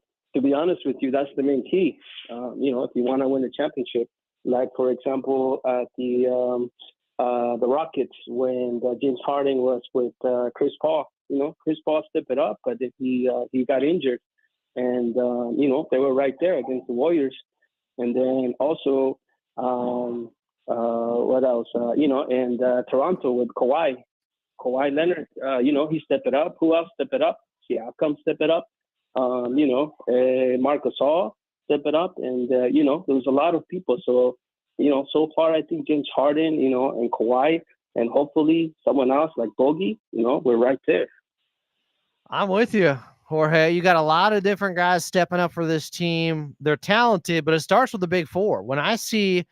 be honest with you, that's the main key. If you want to win the championship, like, for example, at the Rockets when James Harden was with Chris Paul. Chris Paul stepped it up, but if he got injured, and they were right there against the Warriors. And then also, what else? And Toronto with Kawhi Leonard. He stepped it up. Who else stepped it up? Siakam step it up. Marc Gasol step it up, and there was a lot of people. So so far I think James Harden, and Kawhi, and hopefully someone else like Bogey, we're right there. I'm with you, Jorge. You got a lot of different guys stepping up for this team. They're talented, but it starts with the big four. When I see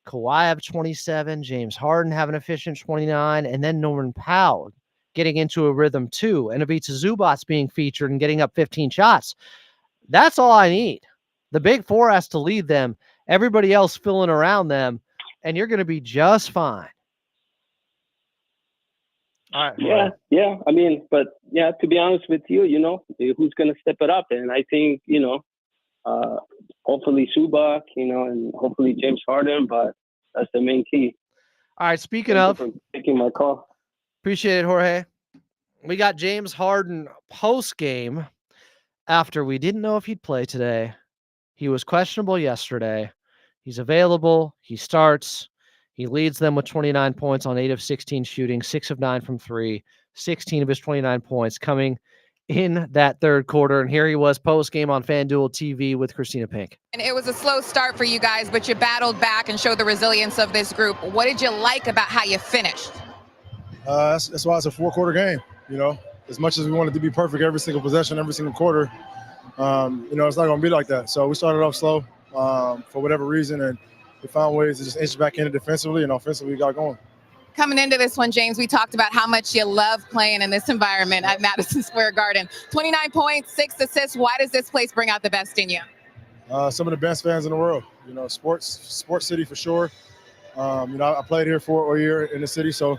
Kawhi have 27, James Harden have an efficient 29, and then Norman Powell getting into a rhythm too, and Ivica Zubac's being featured and getting up 15 shots, that's all I need. The big four has to lead them. Everybody else filling around them, and you're going to be just fine. All right. Yeah. I mean, but to be honest with you, who's going to step it up? And I think, hopefully Zubac, and hopefully James Harden, but that's the main key. All right. Speaking of taking my call. Appreciate it, Jorge. We got James Harden post game after we didn't know if he'd play today. He was questionable yesterday. He's available. He starts. He leads them with 29 points on 8 of 16 shooting, 6 of 9 from 3, 16 of his 29 points coming in that third quarter. And here he was post-game on FanDuel TV with Christina Pink. And it was a slow start for you guys, but you battled back and showed the resilience of this group. What did you like about how you finished? That's why it's a 4-quarter game. As much as we wanted to be perfect every single possession, every single quarter, it's not going to be like that. So we started off slow for whatever reason, and we found ways to just inch back in it defensively, and offensively we got going. Coming into this one, James, we talked about how much you love playing in this environment at Madison Square Garden. 29 points, 6 assists. Why does this place bring out the best in you? Some of the best fans in the world. Sports city for sure. I played here for a year in the city, so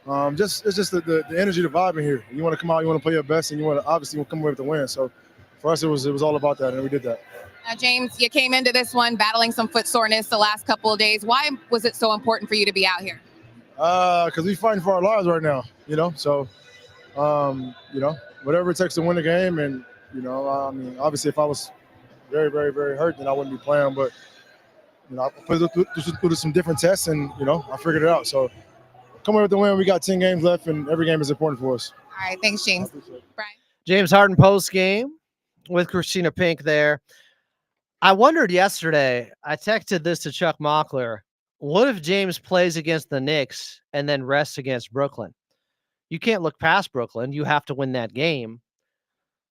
it's just the energy, the vibe in here. You want to come out, you want to play your best, and you want to obviously come away with the win. So for us, it was all about that, and we did that. Now, James, you came into this one battling some foot soreness the last couple of days. Why was it so important for you to be out here? Because we're fighting for our lives right now, So, whatever it takes to win the game, and obviously, if I was very, very, very hurt, then I wouldn't be playing. But I put through some different tests, and I figured it out. So, come away with the win. We got 10 games left, and every game is important for us. All right, thanks, James. Brian. James Harden post game with Christina Pink there. I wondered yesterday, I texted this to Chuck Mockler, what if James plays against the Knicks and then rests against Brooklyn? You can't look past Brooklyn. You have to win that game.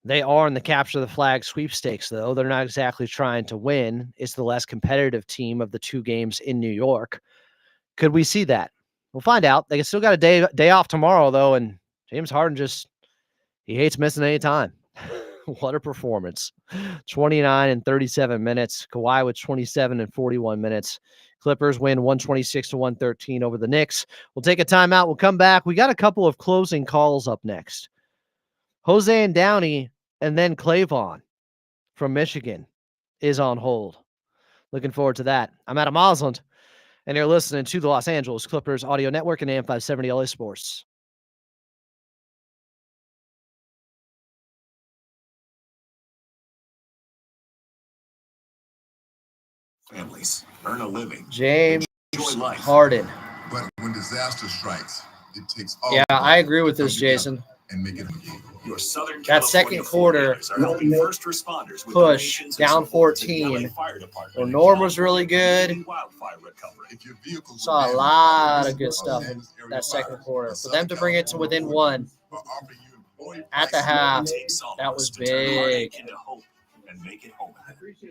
They are in the capture the flag sweepstakes, though. They're not exactly trying to win. It's the less competitive team of the 2 games in New York. Could we see that? We'll find out. They still got a day off tomorrow, though, and James Harden he hates missing any time. What a performance. 29 and 37 minutes. Kawhi with 27 and 41 minutes. Clippers win 126-113 over the Knicks. We'll take a timeout. We'll come back. We got a couple of closing calls up next. Jose and Downey, and then Clavon from Michigan is on hold. Looking forward to that. I'm Adam Osland, and you're listening to the Los Angeles Clippers Audio Network and AM 570 LA Sports. Families earn a living. James Harden. But when disaster strikes, it takes all. Yeah, I agree with this, Jason. And make it a game. Your Southern That second quarter push down 14. Well, Norm was really good. Saw a lot of good stuff in that second quarter. For them to bring it to within 1 at the half, that was big.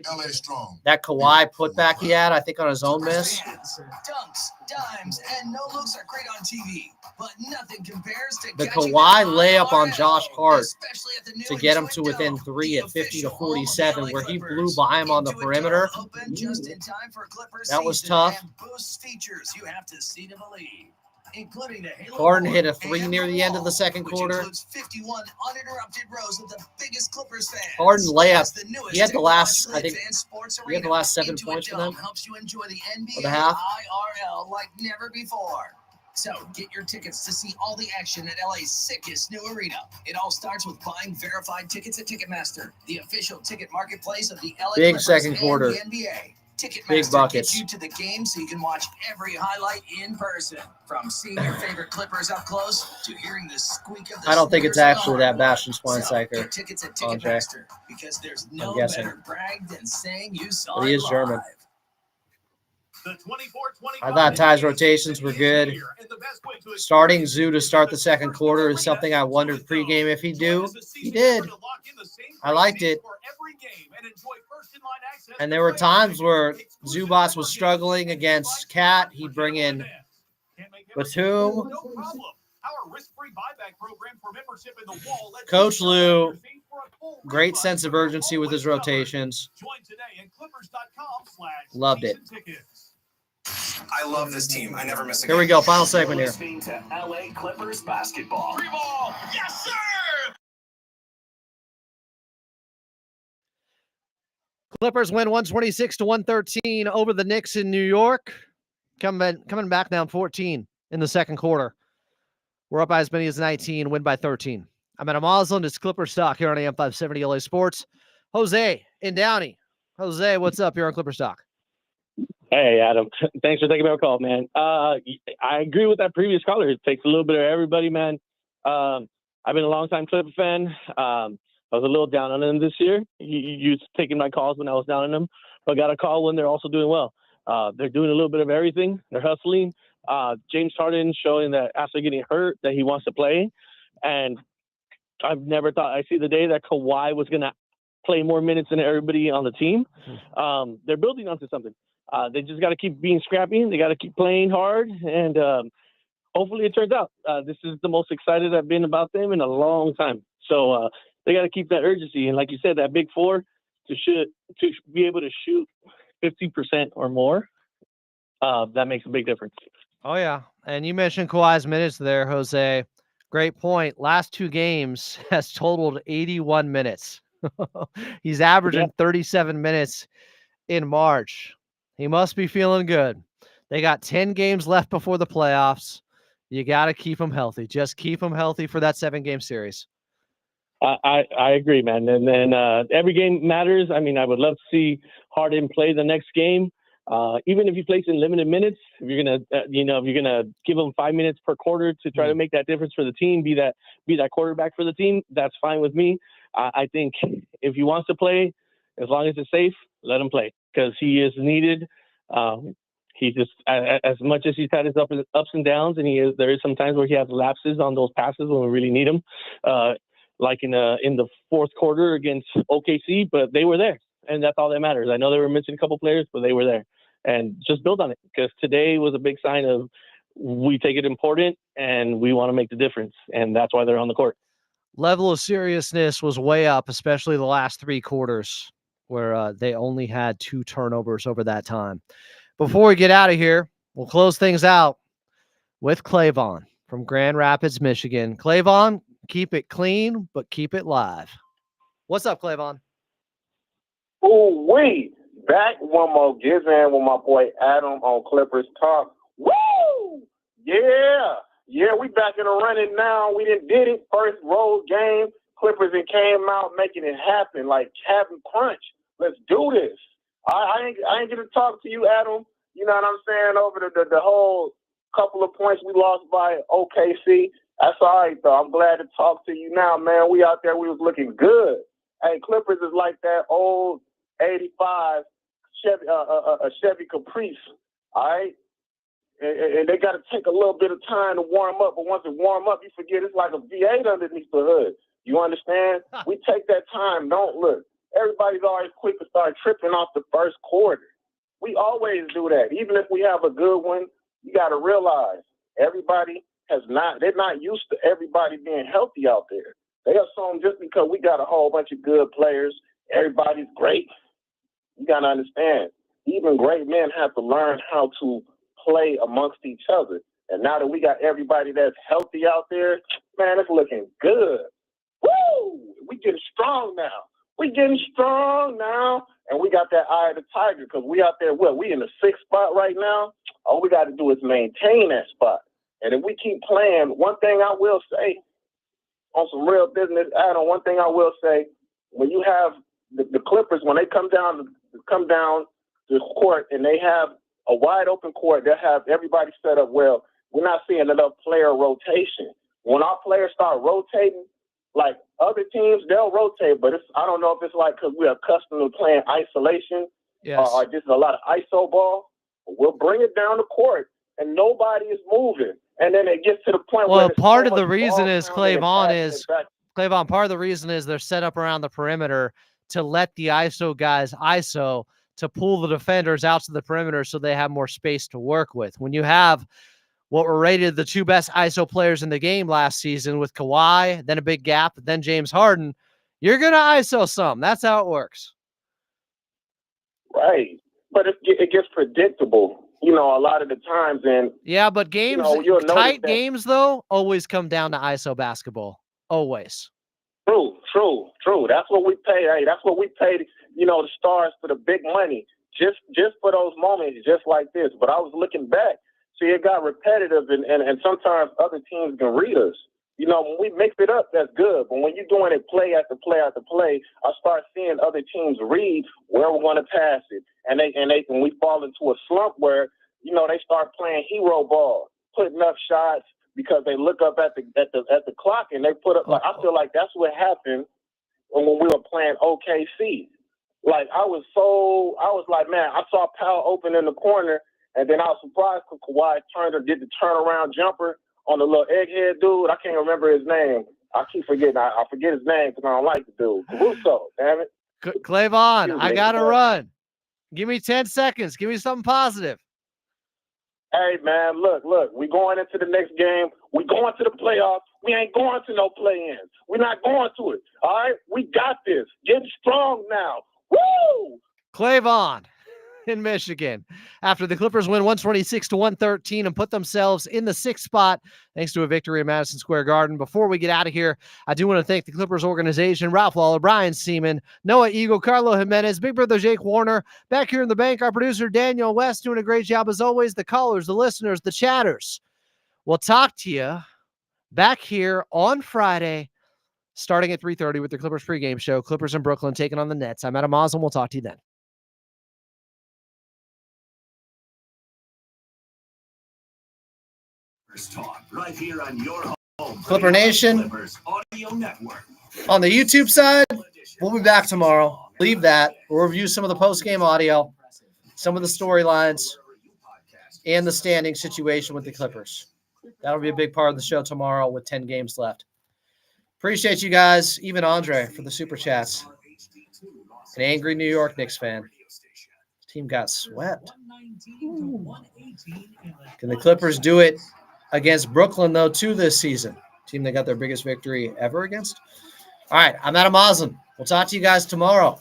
LA strong. That Kawhi putback he had, I think, on his own miss. Dunks, dimes, and no looks are great on TV, but nothing compares to the Kawhi layup on Josh Hart to get him to within 3 at 50-47, where he blew by him on the perimeter. That was tough. Harden hit a 3 near the end of the second quarter. Harden layup. He had the last, I think, he had the last 7 points for them for the half. Like never before. So get your tickets to see all the action at LA's sickest new arena. It all starts with buying verified tickets at Ticketmaster, the official ticket marketplace of the LA Big Clippers second quarter. and the NBA. Big Ticketmaster buckets. gets you to the game so you can watch every highlight in person. From seeing your favorite Clippers up close to hearing the squeak of the I don't think it's sneakers on the actually that hardwood. Bastian So Schweinsteiger. get tickets at Andre. Ticketmaster because there's no guessing. better brag than saying you saw But he it is German. live. I thought Ty's rotations were good. Starting Zoo to start the second quarter is something I wondered pregame if he'd do. He did. I liked it. And there were times where Zubats was struggling against Cat. He'd bring in Batum. Coach Lou, great sense of urgency with his rotations. Loved it. I love this team. I never miss a Here we go. Final segment here. Listening to LA Clippers basketball. Free ball. Yes, sir. Clippers win 126-113 over the Knicks in New York. Coming back down 14 in the second quarter. We're up by as many as 19, win by 13. I'm at a Moslin. It's Clipper Stock here on AM 570 LA Sports. Jose in Downey. Jose, what's up here on Clipper Stock? Hey, Adam. Thanks for taking my call, man. I agree with that previous caller. It takes a little bit of everybody, man. I've been a long-time Clipper fan. I was a little down on them this year. You taking my calls when I was down on them, but got a call when they're also doing well. They're doing a little bit of everything. They're hustling. James Harden showing that after getting hurt that he wants to play. And I've never thought I see the day that Kawhi was going to play more minutes than everybody on the team. They're building onto something. They just got to keep being scrappy. They got to keep playing hard. And hopefully it turns out. This is the most excited I've been about them in a long time. So they got to keep that urgency. And like you said, that big four to be able to shoot 50% or more, that makes a big difference. Oh, yeah. And you mentioned Kawhi's minutes there, Jose. Great point. Last two games has totaled 81 minutes. He's averaging 37 minutes in March. He must be feeling good. They got 10 games left before the playoffs. You got to keep him healthy. Just keep him healthy for that 7-game series. I agree, man. And then every game matters. I mean, I would love to see Harden play the next game. Even if he plays in limited minutes, if you're gonna give him 5 minutes per quarter to try to make that difference for the team, be that quarterback for the team, that's fine with me. I think if he wants to play, as long as it's safe, let him play because he is needed. He just, as much as he's had his ups and downs, and there is some times where he has lapses on those passes when we really need him, like in the fourth quarter against OKC, but they were there. And that's all that matters. I know they were missing a couple players, but they were there. And just build on it because today was a big sign of we take it important and we want to make the difference. And that's why they're on the court. Level of seriousness was way up, especially the last 3 quarters where they only had 2 turnovers over that time. Before we get out of here, we'll close things out with Clavon from Grand Rapids, Michigan. Clavon, keep it clean, but keep it live. What's up, Clavon? Ooh, wait. Back one more Gizman with my boy Adam on Clippers Talk. Woo! Yeah, we back in the running now. We did it. First road game. Clippers and came out making it happen like Captain Crunch. Let's do this. I ain't gonna talk to you, Adam. You know what I'm saying? Over the whole couple of points we lost by OKC. That's all right, though. I'm glad to talk to you now, man. We out there. We was looking good. Hey, Clippers is like that old 85 Chevy Caprice, all right? And they got to take a little bit of time to warm up, but once it warm up, you forget it's like a V8 underneath the hood. You understand? We take that time. Don't look. Everybody's always quick to start tripping off the first quarter. We always do that. Even if we have a good one, you got to realize they're not used to everybody being healthy out there. They assume just because we got a whole bunch of good players, everybody's great. You got to understand, even great men have to learn how to play amongst each other. And now that we got everybody that's healthy out there, man, it's looking good. Woo! We getting strong now. And we got that eye of the tiger because we out there, we in the 6th spot right now. All we got to do is maintain that spot. And if we keep playing, one thing I will say, on some real business, Adam, one thing I will say, when you have the Clippers, when they come down the court and they have a wide open court, they'll have everybody set up well. We're not seeing enough player rotation. When our players start rotating, like other teams, they'll rotate, but I don't know if it's like because we're accustomed to playing isolation or just a lot of iso ball. We'll bring it down the court and nobody is moving. And then it gets to the point where part of the reason is Clavon, part of the reason is they're set up around the perimeter to let the ISO guys ISO to pull the defenders out to the perimeter so they have more space to work with. When you have what were rated the two best ISO players in the game last season with Kawhi, then a big gap, then James Harden, you're going to ISO some. That's how it works. Right. But it gets predictable, you know, a lot of the times. And yeah, but games, you know, tight games, though, always come down to ISO basketball. Always. True. That's what we pay. Hey, that's what we paid, you know, the stars for the big money, just for those moments, just like this. But I was looking back. See, it got repetitive, and sometimes other teams can read us. You know, when we mix it up, that's good. But when you're doing it play after play after play, I start seeing other teams read where we're going to pass it, and we fall into a slump where, you know, they start playing hero ball, putting up shots because they look up at the clock and they put up. Like, I feel like that's what happened when we were playing OKC. Like I was like, man, I saw Powell open in the corner. And then I was surprised because Kawhi did the turnaround jumper on the little egghead dude. I can't remember his name. I keep forgetting. I forget his name because I don't like the dude. Caruso, damn it. Clavon, I got to run. Give me 10 seconds. Give me something positive. Hey, man, look. We going into the next game. We going to the playoffs. We ain't going to no play-ins. We're not going to it. All right? We got this. Getting strong now. Woo! Clavon in Michigan after the Clippers win 126-113 and put themselves in the 6th spot thanks to a victory in Madison Square Garden. Before we get out of here, I do want to thank the Clippers organization, Ralph Lawler, Brian Seaman, Noah Eagle, Carlo Jimenez, Big Brother Jake Warner, back here in the bank, our producer Daniel West doing a great job as always, the callers, the listeners, the chatters. We'll talk to you back here on Friday starting at 3:30 with the Clippers pregame show. Clippers in Brooklyn taking on the Nets. I'm Adam Moslem. We'll talk to you then. Talk right here on your home. Clipper Nation. Clippers Audio Network. On the YouTube side, we'll be back tomorrow. Leave that. We'll review some of the post-game audio, some of the storylines, and the standing situation with the Clippers. That'll be a big part of the show tomorrow with 10 games left. Appreciate you guys, even Andre, for the super chats. An angry New York Knicks fan. Team got swept. Can the Clippers do it against Brooklyn, though, too, this season? Team that got their biggest victory ever against? All right, I'm Adam Moslem. We'll talk to you guys tomorrow.